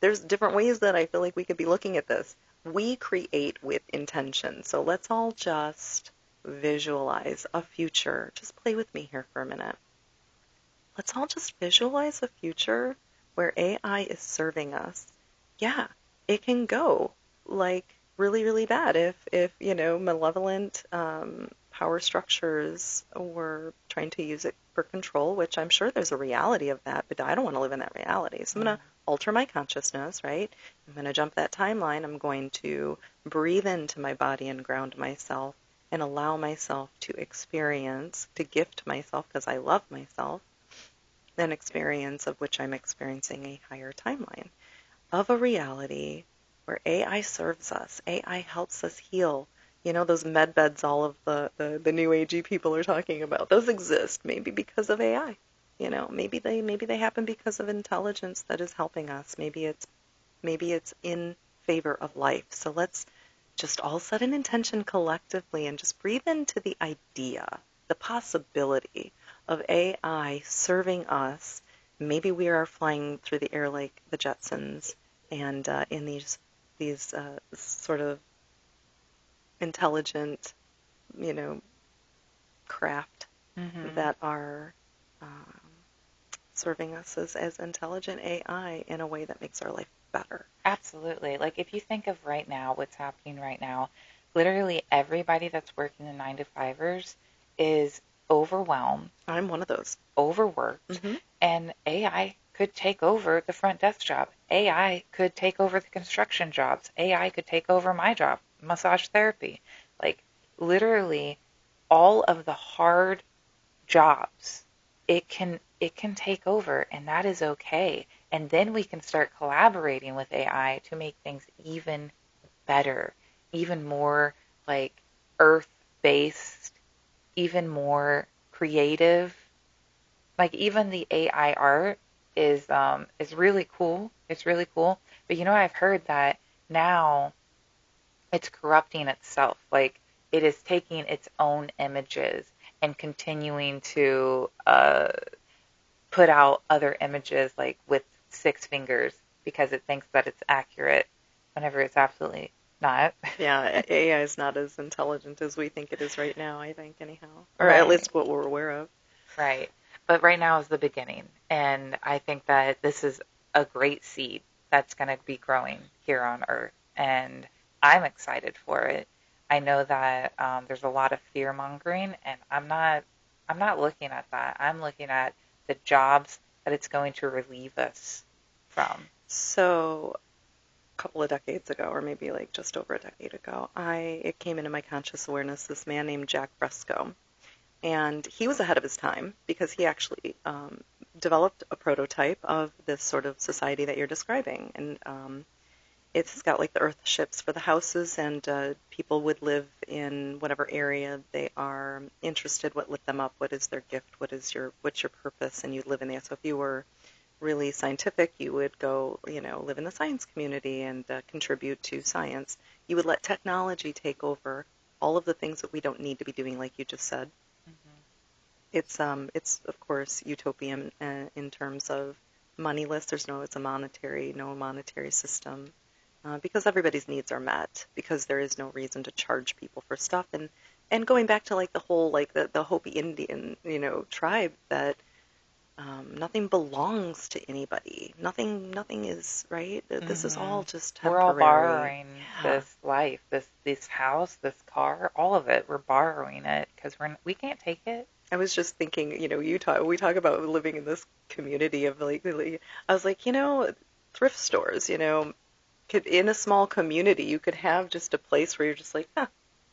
There's different ways that I feel like we could be looking at this. We create with intention. So let's all just visualize a future. Just play with me here for a minute. Let's all just visualize a future where AI is serving us. Yeah, it can go like really, really bad if malevolent power structures were trying to use it for control, which I'm sure there's a reality of that, but I don't want to live in that reality. So I'm Mm. going to alter my consciousness, right? I'm going to jump that timeline. I'm going to breathe into my body and ground myself and allow myself to experience, to gift myself, because I love myself, an experience of which I'm experiencing a higher timeline of a reality where AI serves us. AI helps us heal. Those med beds all of the new agey people are talking about. Those exist maybe because of AI. Maybe they happen because of intelligence that is helping us. Maybe it's in favor of life. So let's just all set an intention collectively and just breathe into the idea, the possibility of AI serving us. Maybe we are flying through the air like the Jetsons, and in these sort of intelligent, you know, craft Hmm. that are um, serving us as intelligent AI in a way that makes our life better. Absolutely. Like if you think of right now, what's happening right now, literally everybody that's working the 9 to 5ers is overwhelmed, I'm one of those. overworked, Hmm. and AI could take over the front desk job. AI could take over the construction jobs. AI could take over my job, massage therapy. Like literally all of the hard jobs, it can take over, and that is okay. And then we can start collaborating with AI to make things even better, even more like earth-based, even more creative. Like even the AI art is really cool. It's really cool. But I've heard that now it's corrupting itself. Like it is taking its own images and continuing to put out other images like with six fingers because it thinks that it's accurate whenever it's absolutely not. Yeah, AI is not as intelligent as we think it is right now, I think, anyhow. Or at Right, least what we're aware of. right. But right now is the beginning. And I think that this is a great seed that's going to be growing here on Earth. And I'm excited for it. I know that there's a lot of fear mongering, and I'm not looking at that. I'm looking at the jobs that it's going to relieve us from. So, a couple of decades ago, or maybe like just over a decade ago, it came into my conscious awareness this man named Jack Fresco. And he was ahead of his time because he actually developed a prototype of this sort of society that you're describing. And it's got like the earth ships for the houses, and people would live in whatever area they are interested. What lit them up? What is their gift? What's your purpose? And you live in there. So if you were really scientific, you would go, live in the science community and contribute to science. You would let technology take over all of the things that we don't need to be doing, like you just said. Hmm. It's of course utopian in terms of moneyless. It's a no monetary system because everybody's needs are met because there is no reason to charge people for stuff. And going back to like the whole like the Hopi Indian tribe that nothing belongs to anybody. Nothing is right. This is Hmm. all just We're all temporary. borrowing Yeah. this life, this house, this car, all of it. We're borrowing it because we can't take it. I was just thinking, we talk about living in this community of I was like, thrift stores, could in a small community you could have just a place where you're just like, huh,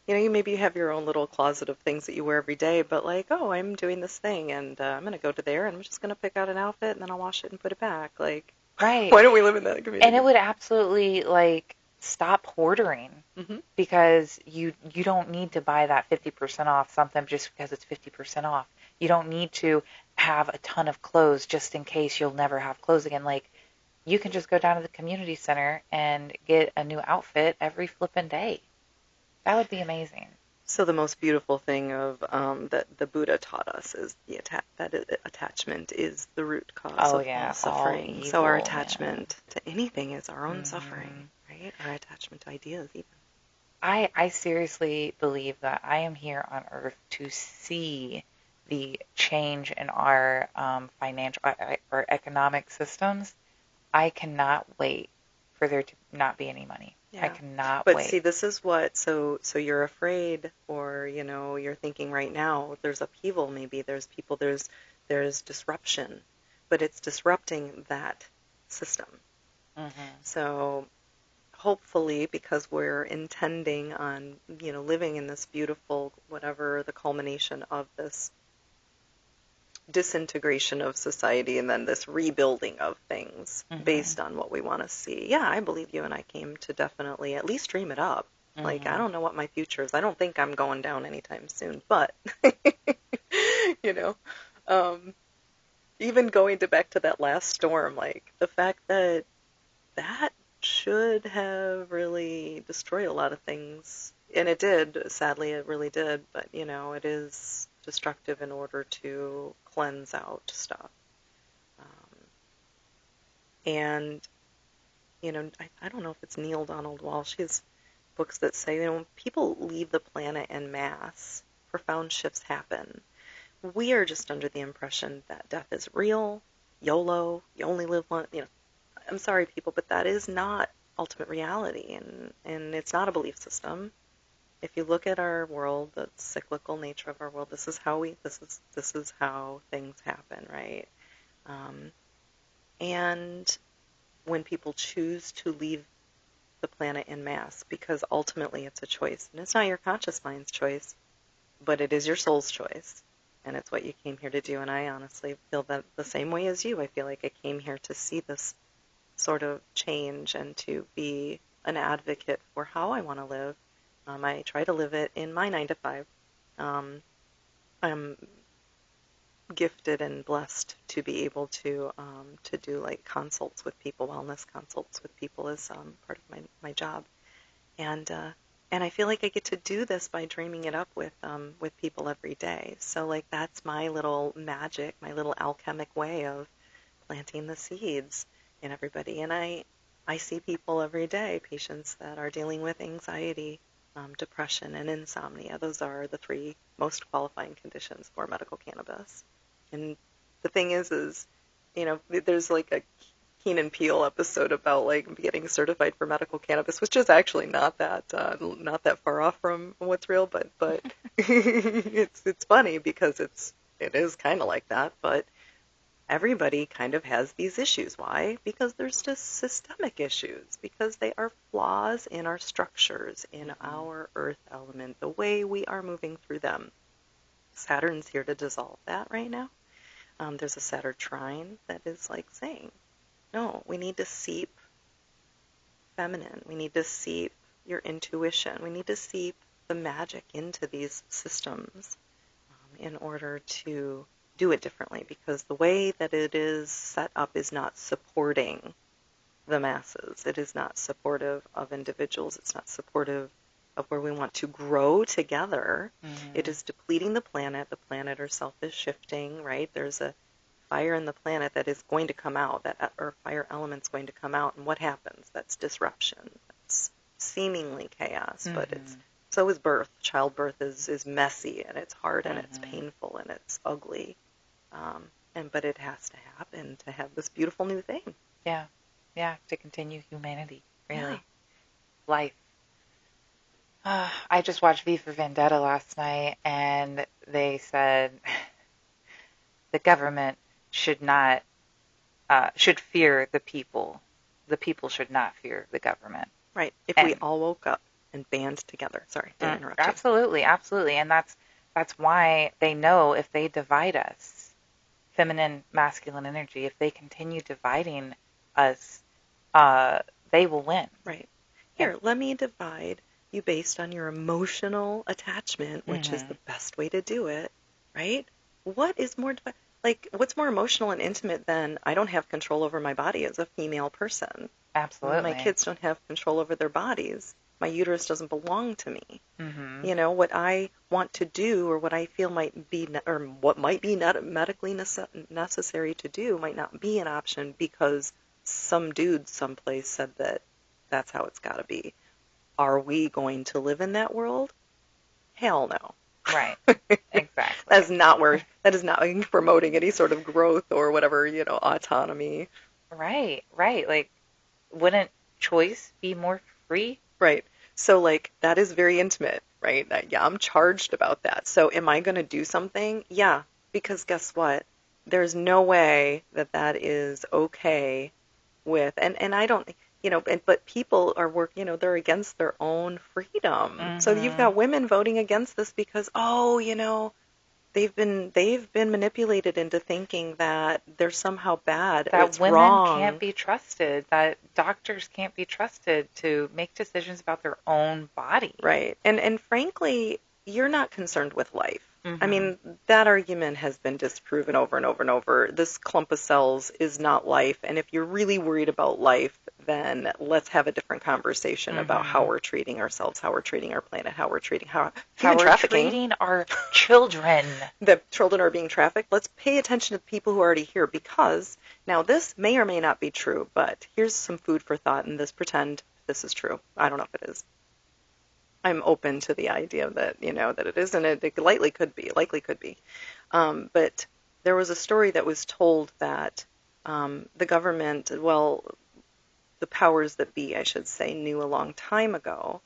you maybe have your own little closet of things that you wear every day, but like, oh, I'm doing this thing and I'm gonna go to there and I'm just gonna pick out an outfit and then I'll wash it and put it back. Like, Right. why don't we live in that And it community? would absolutely like stop hoarding Hmm. because you don't need to buy that 50% off something just because it's 50% off. You don't need to have a ton of clothes just in case you'll never have clothes again. Like you can just go down to the community center and get a new outfit every flippin' day. That would be amazing. So the most beautiful thing of that the Buddha taught us is attachment is the root cause Oh of all yeah, all suffering. So our evil, man. attachment to anything is our own suffering, Hmm. right? Our attachment to ideas, even. I seriously believe that I am here on Earth to see the change in our financial or economic systems. I cannot wait for there to not be any money. I Yeah. cannot But see, wait. this is what, so you're afraid, or, you're thinking right now, there's upheaval, maybe there's disruption, but it's disrupting that system. Hmm. So hopefully, because we're intending on, living in this beautiful, whatever the culmination of this disintegration of society and then this rebuilding of things Hmm. based on what we want to see. Yeah, I believe you and I came to definitely at least dream it up. Like, I Hmm. don't know what my future is. I don't think I'm going down anytime soon, but, you know, um, even going back to that last storm, like the fact that that should have really destroyed a lot of things. And it did, sadly, it really did. But, it is destructive in order to cleanse out stuff. Um, and, I don't know if it's Neale Donald Walsh. He has books that say, people leave the planet en masse. Profound shifts happen. We are just under the impression that death is real, YOLO, you only live one. I'm sorry, people, but that is not ultimate reality, and it's not a belief system. If you look at our world, the cyclical nature of our world, this is how things happen, right? Um, and when people choose to leave the planet en masse, because ultimately it's a choice, and it's not your conscious mind's choice, but it is your soul's choice, and it's what you came here to do. And I honestly feel that the same way as you. I feel like I came here to see this sort of change and to be an advocate for how I want to live. I try to live it in my 9 to 5. Um, I'm gifted and blessed to be able to do like consults with people, wellness consults with people as part of my job, and uh, and I feel like I get to do this by dreaming it up with people every day. So like that's my little magic, my little alchemic way of planting the seeds in everybody. And I see people every day, patients that are dealing with anxiety, depression, and insomnia. Those are the 3 most qualifying conditions for medical cannabis. And the thing is, there's like a Keen and Peele episode about like getting certified for medical cannabis, which is actually not that far off from what's real, but it's funny because it is kind of like that, but everybody kind of has these issues. Why? Because there's just systemic issues, because they are flaws in our structures, in our earth element, the way we are moving through them. Saturn's here to dissolve that right now. There's a Saturn trine that is like saying, no, we need to seep feminine. We need to seep your intuition. We need to seep the magic into these systems in order to do it differently, because the way that it is set up is not supporting the masses. It is not supportive of individuals. It's not supportive of where we want to grow together. It is depleting the planet. The planet herself is shifting, right? There's a fire in the planet that is going to come out, or fire element's going to come out, and what happens? That's disruption. That's seemingly chaos, but so is birth. Childbirth is messy, and it's hard, and it's painful, and it's ugly. But it has to happen to have this beautiful new thing. Yeah. Yeah. To continue humanity, really. Yeah. Life. I just watched V for Vendetta last night, and they said the government should not should fear the people. The people should not fear the government. Right. If we all woke up and band together. Sorry, didn't interrupt you. Absolutely, absolutely. And that's why they know if they divide us, feminine, masculine energy, if they continue dividing us, they will win. Right. Here, let me divide you based on your emotional attachment, which is the best way to do it, right? What is more, what's more emotional and intimate than I don't have control over my body as a female person? Absolutely. My kids don't have control over their bodies. My uterus doesn't belong to me. What I want to do, or what I feel might be, or what might be medically necessary to do, might not be an option because some dude someplace said that that's how it's got to be. Are we going to live in that world? Hell no. Right. Exactly. That is not promoting any sort of growth or whatever, autonomy. Right, right. Like, wouldn't choice be more free? Right. So, that is very intimate, right? Yeah, I'm charged about that. So, am I going to do something? Yeah, because guess what? There's no way that is okay with, and I don't, but people are they're against their own freedom. So you've got women voting against this because, they've been manipulated into thinking that they're somehow bad, that it's women wrong. Can't be trusted, that doctors can't be trusted to make decisions about their own body. Right. And frankly, you're not concerned with life. I mean, that argument has been disproven over and over and over. This clump of cells is not life, and if you're really worried about life, then let's have a different conversation about how we're treating ourselves, how we're treating our planet, how we're treating how we're treating our children. The children are being trafficked. Let's pay attention to the people who are already here, because now this may or may not be true, but here's some food for thought, and pretend this is true. I don't know if it is. I'm open to the idea that, that it is, and it likely could be. But there was a story that was told that the government, the powers that be, I should say, knew a long time ago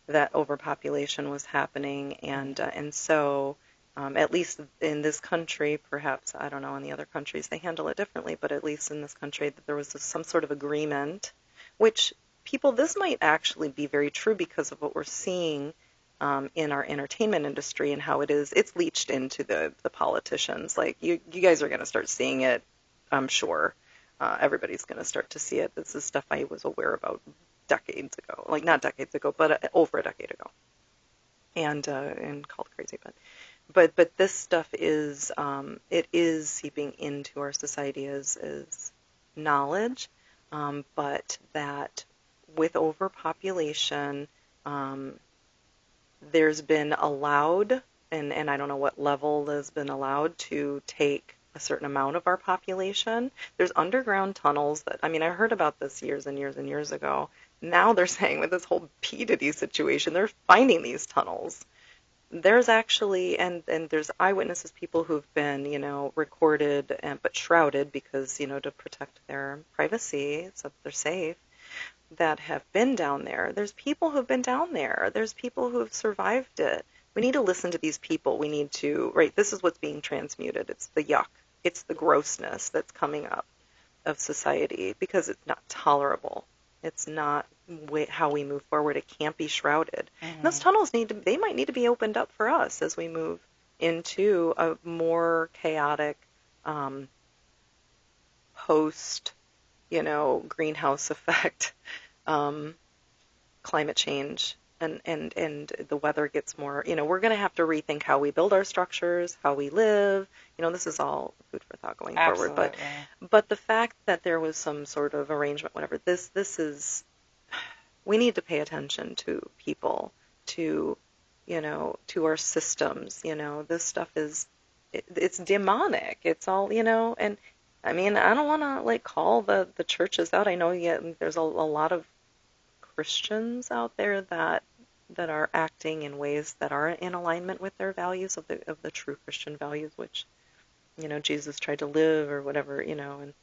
that overpopulation was happening, and so at least in this country, perhaps I don't know in the other countries they handle it differently, but at least in this country that there was some sort of agreement, which people this might actually be very true because of what we're seeing in our entertainment industry and how it's leached into the politicians. Like you guys are going to start seeing it, I'm sure. Everybody's going to start to see it. This is stuff I was aware about decades ago, like not decades ago, but over a decade ago, and called crazy. But this stuff is it is seeping into our society as knowledge, but that with overpopulation, um, there's been allowed, and I don't know what level has been allowed to take a certain amount of our population. There's underground tunnels that, I mean, I heard about this years and years and years ago. Now they're saying with this whole P. Diddy situation, they're finding these tunnels. There's actually, and there's eyewitnesses, people who've been, recorded but shrouded because, to protect their privacy so that they're safe, that have been down there. There's people who've been down there. There's people who have survived it. We need to listen to these people. We need to, right, this is what's being transmuted. It's the yuck. It's the grossness that's coming up of society because it's not tolerable. It's not how we move forward. It can't be shrouded. And those tunnels they might need to be opened up for us as we move into a more chaotic post, greenhouse effect, climate change, and the weather gets more, we're going to have to rethink how we build our structures, how we live. This is all food for thought going forward. But the fact that there was some sort of arrangement, whatever, this is, we need to pay attention to people, to, to our systems. This stuff it's demonic. It's all, and I mean, I don't want to like call the churches out. I know there's a lot of Christians out there that are acting in ways that are in alignment with their values of the true Christian values, which Jesus tried to live or whatever, and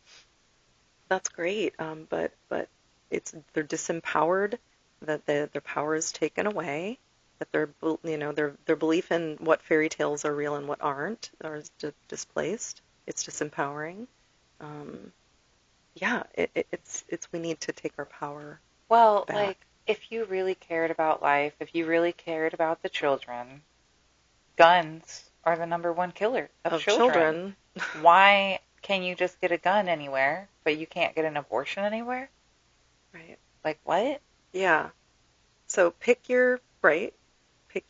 that's great. But they're disempowered, that their power is taken away, that their belief in what fairy tales are real and what aren't are displaced. It's disempowering. Yeah, it's we need to take our power Well, back. like, if you really cared about life, if you really cared about the children, guns are the number one killer of children. Why can you just get a gun anywhere, but you can't get an abortion anywhere? Right. Like, what? Yeah. So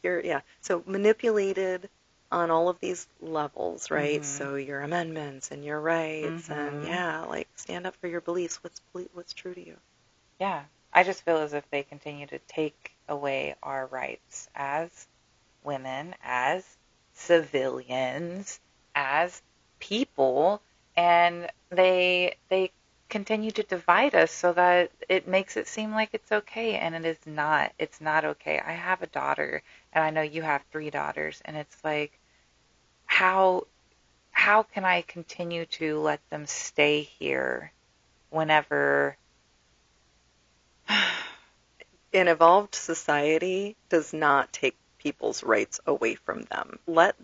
yeah. So manipulated on all of these levels, right? Mm-hmm. So your amendments and your rights, and Mm-hmm. like stand up for your beliefs. What's true to you? Yeah. I just feel as if they continue to take away our rights as women, as civilians, as people, and they continue to divide us so that it makes it seem like it's okay, and it is not. It's not okay. I have a daughter, and I know you have three daughters, and it's like how how can I continue to let them stay here whenever An evolved society does not take people's rights away from them. Let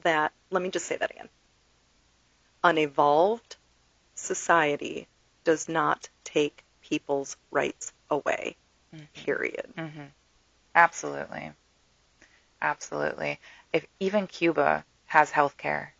me just say that again. An evolved society does not take people's rights away, period. Mm-hmm. Absolutely. Absolutely. If even Cuba has health care,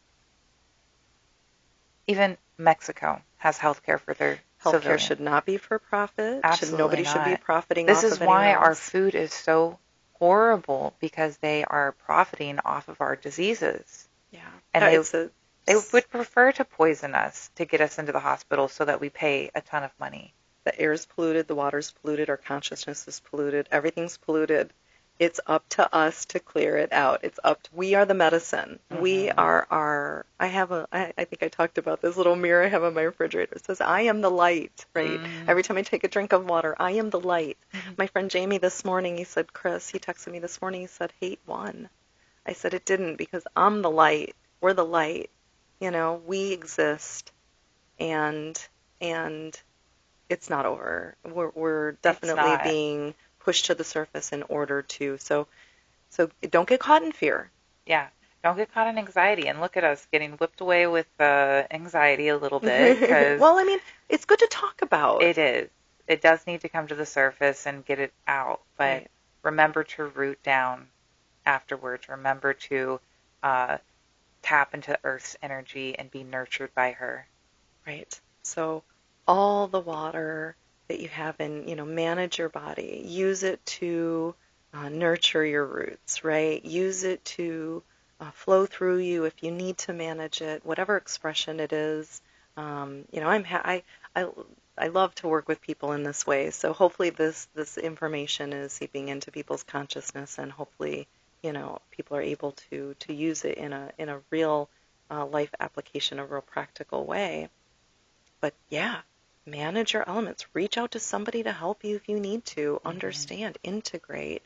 even Mexico has health care for their Healthcare civilians. should not be for profit. Absolutely Nobody not. should be profiting This off is of anyone why our else. food is so horrible, because they are profiting off of our diseases. Yeah. And they would prefer to poison us to get us into the hospital so that we pay a ton of money. The air's polluted, the water's polluted, our consciousness is polluted, everything's polluted. It's up to us to clear it out. We are the medicine. Mm-hmm. We are I think I talked about this little mirror I have on my refrigerator. It says, I am the light, right? Mm-hmm. Every time I take a drink of water, I am the light. Mm-hmm. My friend Jamie this morning, he said, Chris, he texted me this morning, he said, hate won. I said, it didn't, because I'm the light. We're the light. We exist, and it's not over. We're definitely being pushed to the surface in order to. So don't get caught in fear. Yeah. Don't get caught in anxiety. And look at us getting whipped away with anxiety a little bit because Well, I mean, it's good to talk about. it is. It does need to come to the surface and get it out. But Right. remember to root down afterwards. Remember to uh, tap into Earth's energy and be nurtured by her. Right. So all the water that you have in, manage your body. Use it to nurture your roots, right? Use it to flow through you if you need to manage it, whatever expression it is. I I love to work with people in this way. So hopefully this information is seeping into people's consciousness, and hopefully, people are able to use it in a real life application, a real practical way. But yeah, manage your elements. Reach out to somebody to help you if you need to. Mm-hmm. Understand, integrate,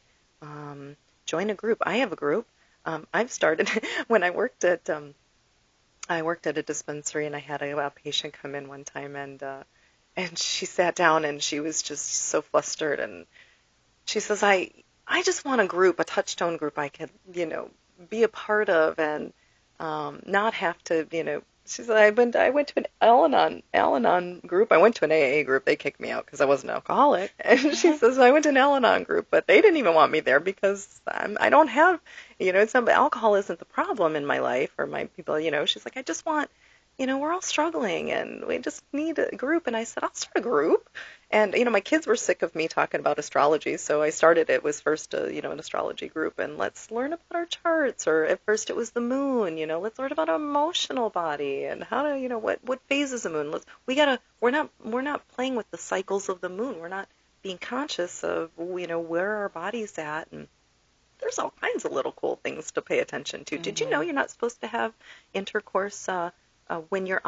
join a group. I have a group. I've started when I worked at a dispensary, and I had a patient come in one time, and she sat down and she was just so flustered, and she says, I just want a group, a touchstone group I could, be a part of, and not have to, she said, I went to an Al-Anon group. I went to an AA group. They kicked me out because I wasn't alcoholic. And she says, I went to an Al-Anon group, but they didn't even want me there because I don't have, it's not, alcohol isn't the problem in my life or my people, she's like, I just want, we're all struggling and we just need a group. And I said, I'll start a group. And, my kids were sick of me talking about astrology, so I started it was first, an astrology group, and let's learn about our charts. Or at first it was the moon, let's learn about our emotional body and how to, what phase is the moon. We're not playing with the cycles of the moon. We're not being conscious of, where our body's at. And there's all kinds of little cool things to pay attention to. Did you know Mm-hmm. you're not supposed to have intercourse when your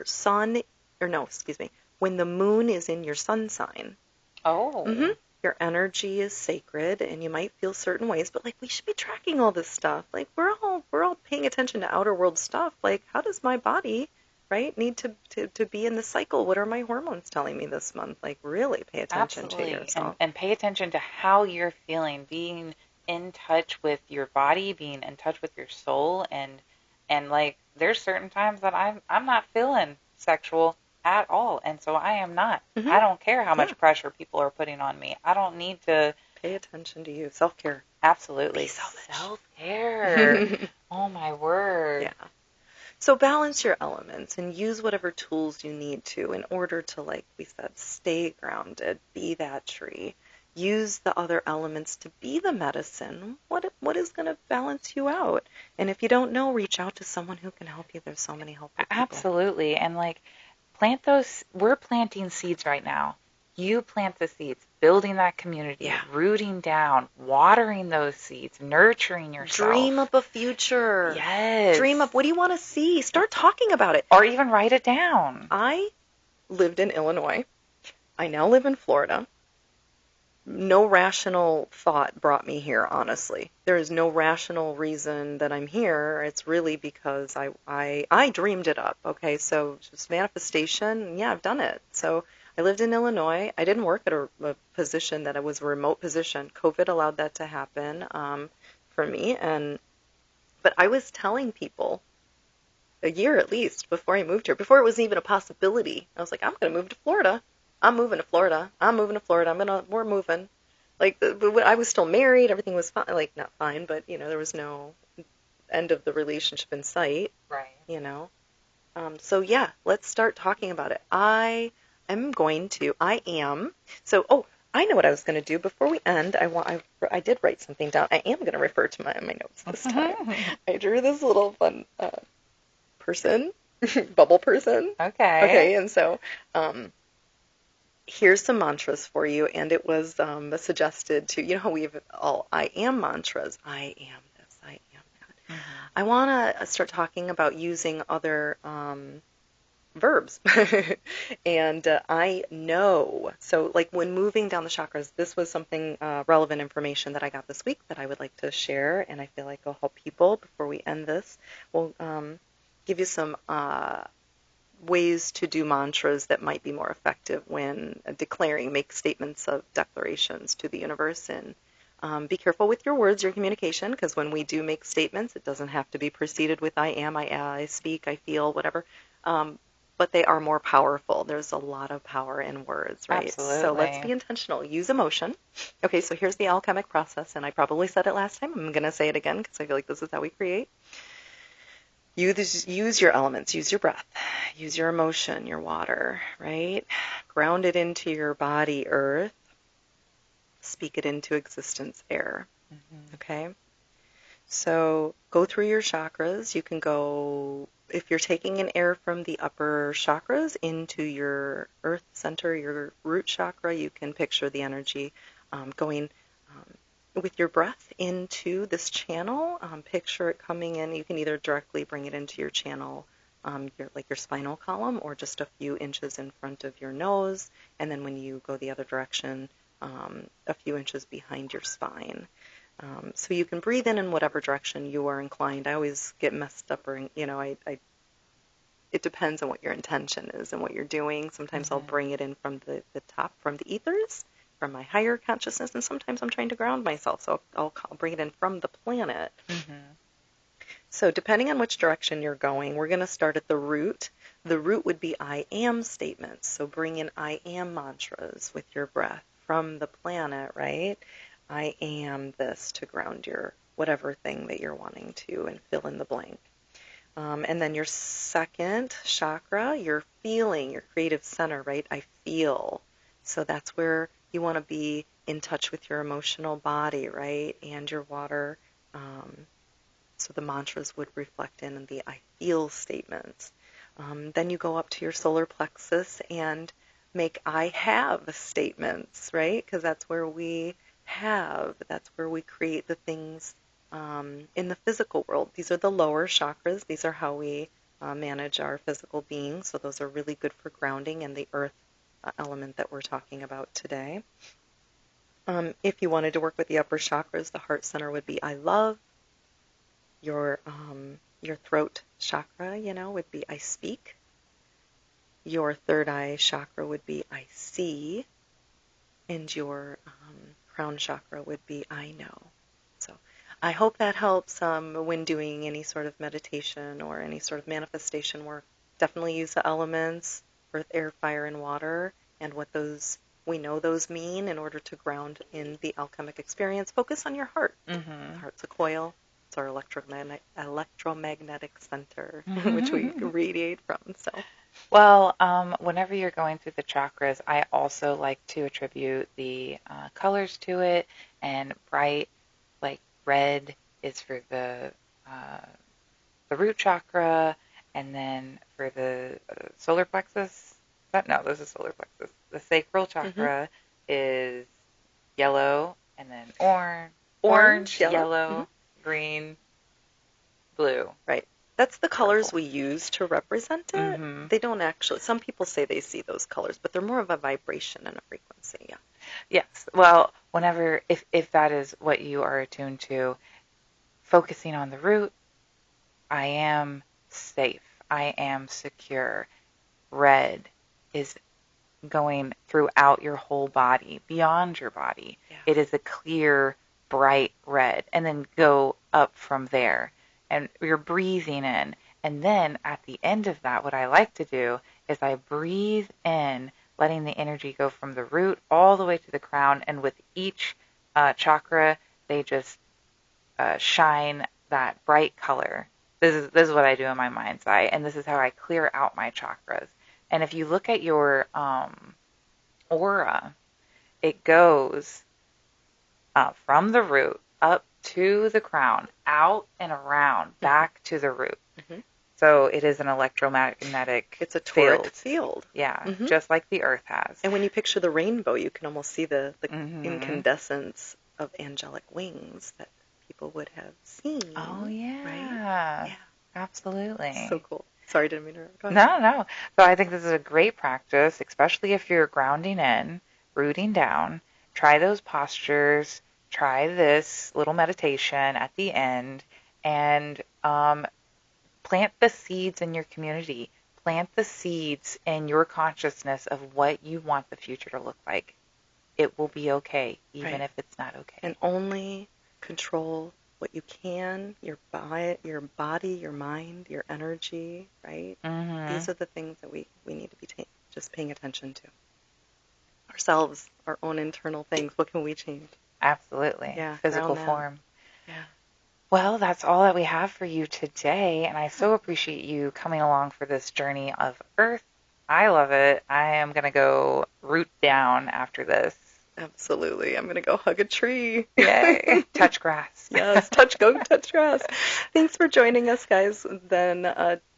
sun, or no, excuse me, when the moon is in your sun sign? Oh, Your energy is sacred, and you might feel certain ways, but like we should be tracking all this stuff. Like we're all paying attention to outer world stuff. Like how does my body, right, need to be in the cycle? What are my hormones telling me this month? Like really pay attention to absolutely. And yourself. and pay attention to how you're feeling, being in touch with your body, being in touch with your soul, and like there's certain times that I'm not feeling sexual at all, and so I am not. Hmm. I don't care how Yeah, much pressure people are putting on me. I don't need to. pay attention to you. Self care. Be Absolutely. selfish. Self-care. Oh my word. Yeah. So balance your elements and use whatever tools you need to in order to, like we said, stay grounded, be that tree. Use the other elements to be the medicine. What is going to balance you out? And if you don't know, reach out to someone who can help you. There's so many helpful people. Absolutely. And like plant those, we're planting seeds right now. You plant the seeds, building that community, Yeah. rooting down, watering those seeds, nurturing Dream yourself. up a future. Yes. Dream up, what do you want to see? Start talking about it. Or even write it down. I lived in Illinois. I now live in Florida. No rational thought brought me here, honestly. There is no rational reason that I'm here. It's really because I dreamed it up. Okay, so just manifestation. Yeah, I've done it. So I lived in Illinois. I didn't work at a position that was a remote position. COVID allowed that to happen for me, but I was telling people a year at least before I moved here, before it was even a possibility. I was like, I'm going to move to Florida. I'm moving to Florida. I'm moving to Florida. we're moving. Like, but when I was still married, everything was fine. Like, not fine, but, there was no end of the relationship in sight, Right. you know. So yeah, let's start talking about it. I am. So, I know what I was going to do before we end. I did write something down. I am going to refer to my notes this time. I drew this little fun person, bubble person. Okay. Okay, and so here's some mantras for you, and it was suggested to, how we have all I am mantras. I am this, I am that. Mhm. I want to start talking about using other verbs. And I know. So, like when moving down the chakras, this was something relevant information that I got this week that I would like to share, and I feel like it'll help people before we end this. We'll give you some ways to do mantras that might be more effective when declaring, make statements of declarations to the universe. And be careful with your words, your communication, because when we do make statements, it doesn't have to be preceded with I am, I speak, I feel, whatever. But they are more powerful. There's a lot of power in words, right? So let's be Absolutely. intentional. Use emotion. Okay, so here's the alchemic process, and I probably said it last time. I'm going to say it again because I feel like this is how we create. Use your elements, use your breath, use your emotion, your water, right? Ground it into your body, earth. Speak it into existence, air. Mm-hmm. Okay? So go through your chakras. You can go, if you're taking an air from the upper chakras into your earth center, your root chakra, you can picture the energy going with your breath into this channel. Picture it coming in. You can either directly bring it into your channel, like your spinal column, or just a few inches in front of your nose. And then when you go the other direction, a few inches behind your spine. So you can breathe in whatever direction you are inclined. I always get messed up, or it depends on what your intention is and what you're doing. Sometimes I'll Mm-hmm. bring it in from the top, from the ethers, from my higher consciousness, and sometimes I'm trying to ground myself, so I'll bring it in from the planet. Mm-hmm. So depending on which direction you're going, we're going to start at the root. The root would be I am statements. So bring in I am mantras with your breath from the planet, right? I am this to ground your whatever thing that you're wanting to and fill in the blank. And then your second chakra, your feeling, your creative center, right? I feel. So that's where you want to be in touch with your emotional body, right? And your water. So the mantras would reflect in the I feel statements. Then you go up to your solar plexus and make I have statements, right? Because that's where we create the things in the physical world. These are the lower chakras. These are how we manage our physical being. So those are really good for grounding and the earth element that we're talking about today. If you wanted to work with the upper chakras, the heart center would be I love. Your throat chakra, would be I speak. Your third eye chakra would be I see. And your crown chakra would be I know. So I hope that helps when doing any sort of meditation or any sort of manifestation work. Definitely use the elements, earth, air, fire, and water, and what those we know those mean in order to ground in the alchemic experience. Focus on your heart. The Mm-hmm. heart's a coil. It's our electromagnetic center, which we Mm-hmm. radiate from. So, Well, whenever you're going through the chakras, I also like to attribute the colors to it, and bright, like red, is for uh, the root chakra, and then for the solar plexus. No, this is solar plexus. The sacral hmm chakra is yellow, and then orange, orange, yellow. yellow, green, blue, Right. That's the colors purple. we use to represent it. Mm-hmm. They don't actually, some people say they see those colors, but they're more of a vibration and a frequency. Yeah. Yes. Well, whenever if that is what you are attuned to, focusing on the root, I am safe. I am secure. Red is going throughout your whole body, beyond your body. Yeah. It is a clear, bright red, and then go up from there. And you're breathing in. And then at the end of that, what I like to do is I breathe in, letting the energy go from the root all the way to the crown. And with each chakra, they just shine that bright color. This is what I do in my mind's eye, and this is how I clear out my chakras. And if you look at your aura, it goes from the root up to the crown, out and around, back to the root. hmm So it is an electromagnetic It's a toric field. field. Yeah, hmm just like the earth has. And when you picture the rainbow, you can almost see the Hmm. incandescence of angelic wings that people would have Oh, seen, right? yeah, Yeah. So absolutely. cool. Sorry, didn't mean to interrupt. Go ahead. No, no. So I think this is a great practice, especially if you're grounding in, rooting down. Try those postures. Try this little meditation at the end, and plant the seeds in your community. plant the seeds in your consciousness of what you want the future to look like. It will be okay, even Right. if it's not okay. And only control what you can, your body, your mind, your energy, right? These are the things that we need to be just paying attention to. Ourselves, our own internal things. What can we change? Absolutely. Yeah, Physical ground that. form. Yeah. Well, that's all that we have for you today, and I so appreciate you coming along for this journey of Earth. I love it. I am going to go root down after this. Absolutely. I'm going to go hug a tree. Yay. Touch grass. Yes, go touch grass. Thanks for joining us, guys. Then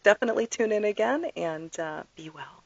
definitely tune in again and be well.